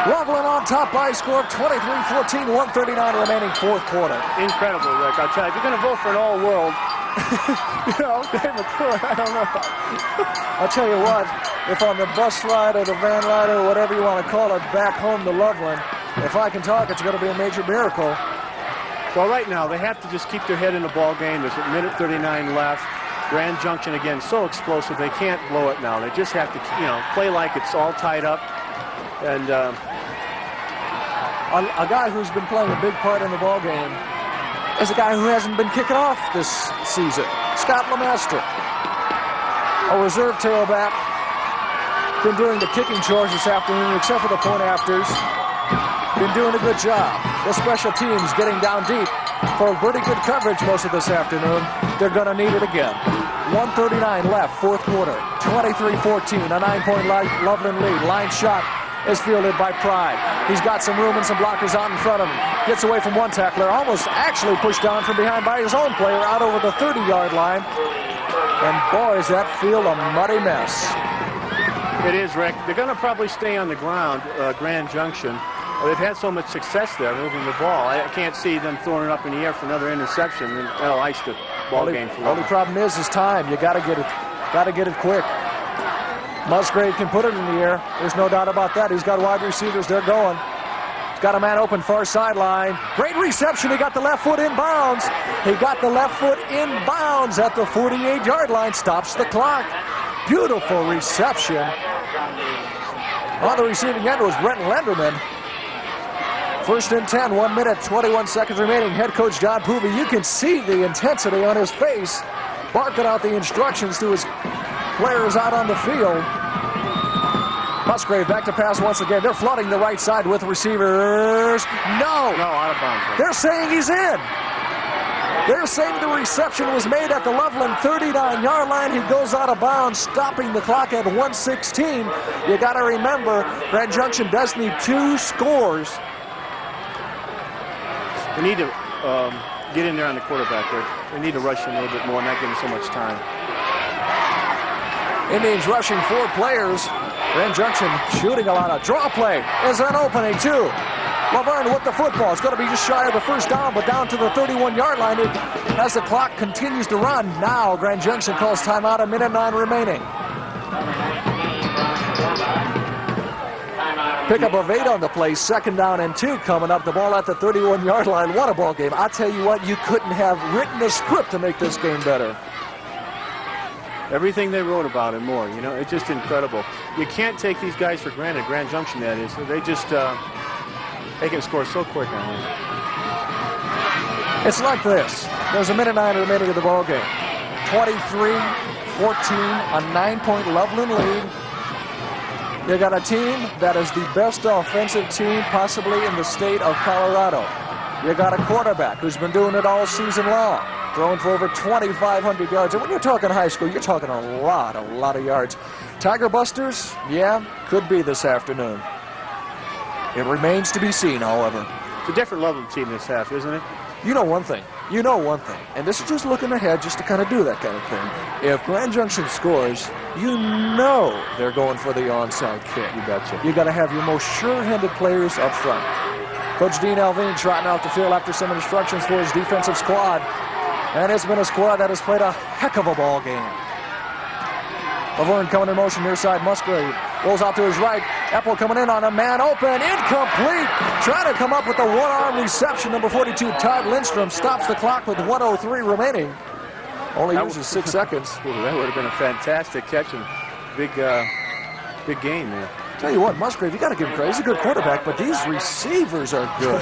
Loveland on top by a score of 23-14, 1:39 remaining fourth quarter. Incredible, Rick. I'll tell you, if you're going to vote for an all-world, Dave McClure, I don't know. I'll tell you what, if on the bus ride or the van ride or whatever you want to call it, back home to Loveland, if I can talk, it's going to be a major miracle. Well, right now, they have to just keep their head in the ball game. There's a minute 39 left. Grand Junction, again, so explosive. They can't blow it now. They just have to, play like it's all tied up. And a guy who's been playing a big part in the ball game is a guy who hasn't been kicking off this season. Scott Lemaster, a reserve tailback, been doing the kicking chores this afternoon, except for the point afters. Been doing a good job. The special teams getting down deep for pretty good coverage most of this afternoon. They're going to need it again. 1:39 left, fourth quarter. 23-14, a 9-point Loveland lead. Line shot is fielded by Pride. He's got some room and some blockers out in front of him. Gets away from one tackler, almost actually pushed down from behind by his own player out over the 30-yard line. And boy, is that field a muddy mess. It is, Rick. They're going to probably stay on the ground, Grand Junction. They've had so much success there moving the ball. I can't see them throwing it up in the air for another interception, and that'll ice the ball game for them. Only problem is time. You got to get it quick. Musgrave can put it in the air. There's no doubt about that. He's got wide receivers. They're going. He's got a man open far sideline. Great reception. He got the left foot in bounds. He got the left foot in bounds at the 48-yard line. Stops the clock. Beautiful reception. On the receiving end was Brent Lenderman. First and 10, 1 minute, 21 seconds remaining. Head coach John Poovey, you can see the intensity on his face, barking out the instructions to his players out on the field. Musgrave back to pass once again. They're flooding the right side with receivers. No, out of bounds. They're saying he's in. They're saying the reception was made at the Loveland 39-yard line. He goes out of bounds, stopping the clock at 1:16. You got to remember, Grand Junction does need 2 scores. They need to get in there on the quarterback. They need to rush him a little bit more, not give him so much time. Indians rushing 4 players. Grand Junction shooting a lot of draw play. Is an opening, too. Laverne with the football. It's going to be just shy of the first down, but down to the 31-yard line as the clock continues to run. Now Grand Junction calls timeout, a minute 9 remaining. Pickup of 8 on the play, second down and 2 coming up. The ball at the 31-yard line. What a ball game. I tell you what, you couldn't have written a script to make this game better. Everything they wrote about and more, it's just incredible. You can't take these guys for granted, Grand Junction that is. They just, they can score so quick on them. It's like this. There's a minute 9 remaining of the ball game. 23-14, a 9-point Loveland lead. You got a team that is the best offensive team possibly in the state of Colorado. You got a quarterback who's been doing it all season long, throwing for over 2,500 yards. And when you're talking high school, you're talking a lot of yards. Tiger Busters, yeah, could be this afternoon. It remains to be seen, however. It's a different Loveland team this half, isn't it? You know one thing, and this is just looking ahead just to kind of do that kind of thing. If Grand Junction scores, you know they're going for the onside kick. You betcha. You got to have your most sure-handed players up front. Coach Dean Alvin trotting out the field after some instructions for his defensive squad. And it's been a squad that has played a heck of a ball game. Loveland coming in motion near side. Musgrave rolls out to his right. Epple coming in on a man open. Incomplete. Trying to come up with the one-arm reception. Number 42, Todd Lindstrom, stops the clock with 1:03 remaining. Only uses 6 seconds. Ooh, that would have been a fantastic catch and big game there. Tell you what, Musgrave, you got to give him credit. He's a good quarterback, but these receivers are good.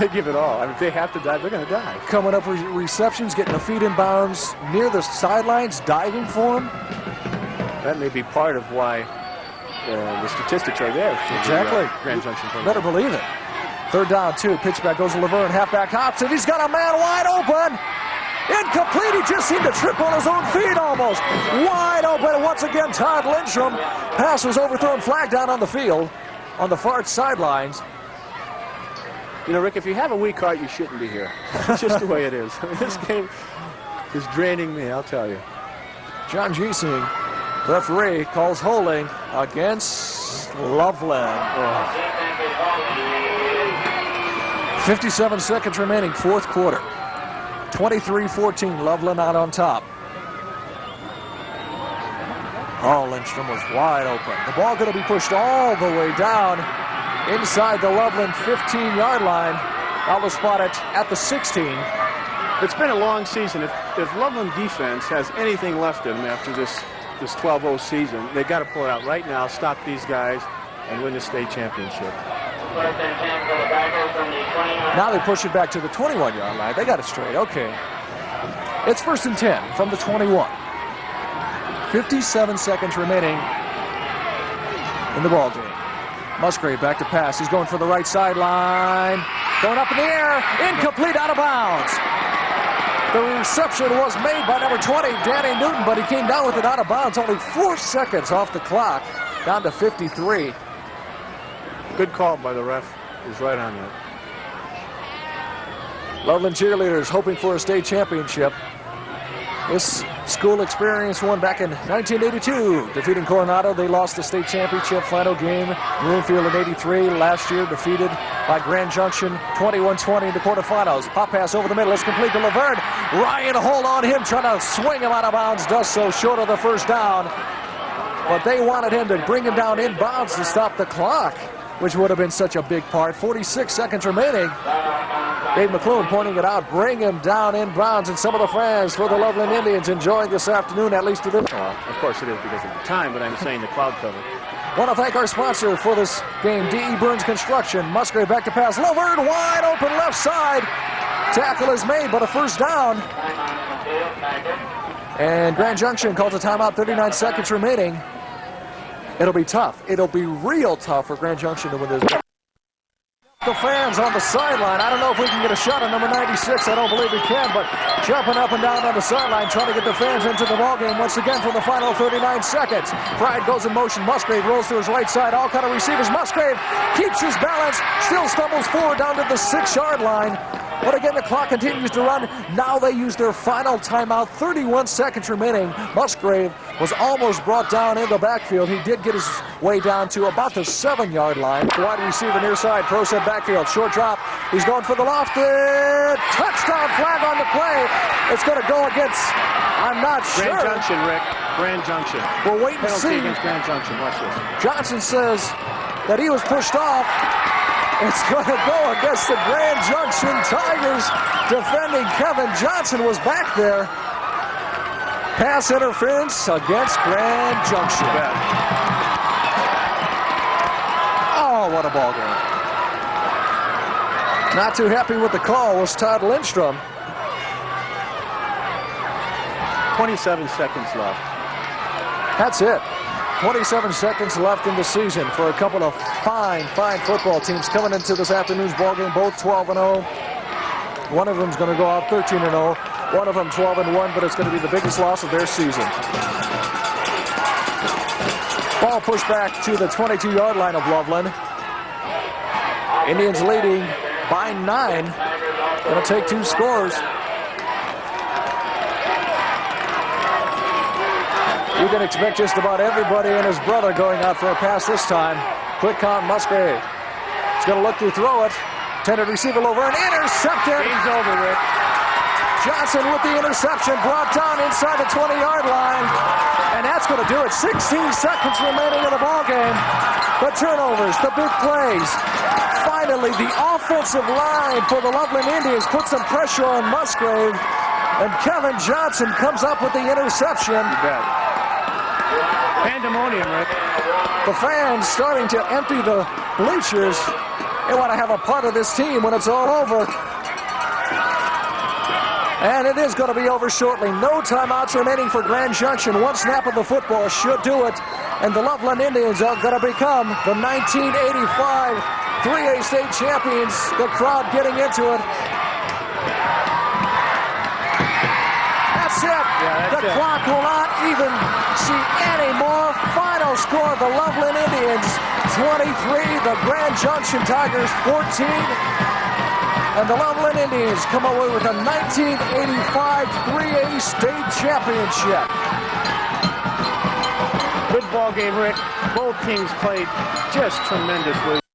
They give it all. I mean, if they have to dive, they're going to dive. Coming up with receptions, getting the feet in bounds near the sidelines, diving for him. That may be part of why the statistics are there. Exactly. Grand Junction. Better believe it. 3rd down, 2. Pitch back goes to Laverne. Halfback hops, and he's got a man wide open. Incomplete. He just seemed to trip on his own feet almost. Wide open. And once again, Todd Lindstrom. Pass was overthrown. Flag down on the field on the far sidelines. You know, Rick, if you have a weak heart, you shouldn't be here. It's just the way it is. I mean, this game is draining me, I'll tell you. John Giesing, referee, calls holding against Loveland. 57 seconds remaining, 4th quarter. 23-14, Loveland out on top. Oh, Lindstrom was wide open. The ball going to be pushed all the way down inside the Loveland 15-yard line. That was spotted at the 16. It's been a long season. If Loveland defense has anything left in them after this 12-0 season, they've got to pull it out right now, stop these guys, and win the state championship. Now they push it back to the 21-yard line. They got it straight. Okay. It's 1st and 10 from the 21. 57 seconds remaining in the ball game. Musgrave back to pass. He's going for the right sideline. Going up in the air. Incomplete, out of bounds. The reception was made by number 20, Danny Newton, but he came down with it out of bounds. Only 4 seconds off the clock. Down to 53. Good call by the ref. He's right on that. Loveland cheerleaders hoping for a state championship. This school experience won back in 1982, defeating Coronado. They lost the state championship final game. Broomfield in 83. Last year defeated by Grand Junction 21-20 in the quarterfinals. Pop pass over the middle. It's complete to Laverne. Ryan hold on him, trying to swing him out of bounds. Does so short of the 1st down. But they wanted him to bring him down in bounds to stop the clock, which would have been such a big part. 46 seconds remaining. Dave McClune pointing it out. Bring him down in bounds. And some of the fans for the Loveland Indians enjoying this afternoon, at least to this. Well, of course it is because of the time, but I'm saying the cloud cover. Want to thank our sponsor for this game, D.E. Burns Construction. Musgrave back to pass. Laverne wide open left side. Tackle is made, but a 1st down. And Grand Junction calls a timeout, 39 seconds remaining. It'll be tough. It'll be real tough for Grand Junction to win this game. The fans on the sideline. I don't know if we can get a shot on number 96. I don't believe we can, but jumping up and down on the sideline, trying to get the fans into the ballgame once again for the final 39 seconds. Pride goes in motion. Musgrave rolls to his right side. All kind of receivers. Musgrave keeps his balance, still stumbles forward down to the 6-yard line. But again, the clock continues to run. Now they use their final timeout. 31 seconds remaining. Musgrave was almost brought down in the backfield. He did get his way down to about the 7-yard line. Wide receiver near side. Pro set backfield. Short drop. He's going for the lofted. Touchdown flag on the play. It's going to go against, I'm not sure. Grand Junction, Rick. Grand Junction. We'll wait and Penalty see. against Grand Junction. Watch this. Johnson says that he was pushed off. It's going to go against the Grand Junction Tigers. Defending Kevin Johnson was back there. Pass interference against Grand Junction. Oh, what a ball game. Not too happy with the call was Todd Lindstrom. 27 seconds left. That's it. 27 seconds left in the season for a couple of fine football teams coming into this afternoon's ball game, both 12-0. One of them's going to go out 13-0. One of them 12-1, but it's going to be the biggest loss of their season. Ball pushed back to the 22-yard line of Loveland. Indians leading by 9. Going to take 2 scores. You can expect just about everybody and his brother going out for a pass this time. Quick count, Musgrave. He's going to look to throw it. Intended receiver over and intercepted. Game's over, Rick. Johnson with the interception, brought down inside the 20-yard line. And that's going to do it. 16 seconds remaining in the ballgame. The turnovers, the big plays. Finally, the offensive line for the Loveland Indians put some pressure on Musgrave. And Kevin Johnson comes up with the interception. You bet. Pandemonium, Rick. The fans starting to empty the bleachers. They want to have a part of this team when it's all over. And it is going to be over shortly. No timeouts remaining for Grand Junction. One snap of the football should do it. And the Loveland Indians are going to become the 1985 3A state champions. The crowd getting into it. That's it. The clock will not even see any more. Final score, the Loveland Indians 23, the Grand Junction Tigers 14. And the Loveland Indians come away with a 1985 3A state championship. Good ball game, Rick. Both teams played just tremendously.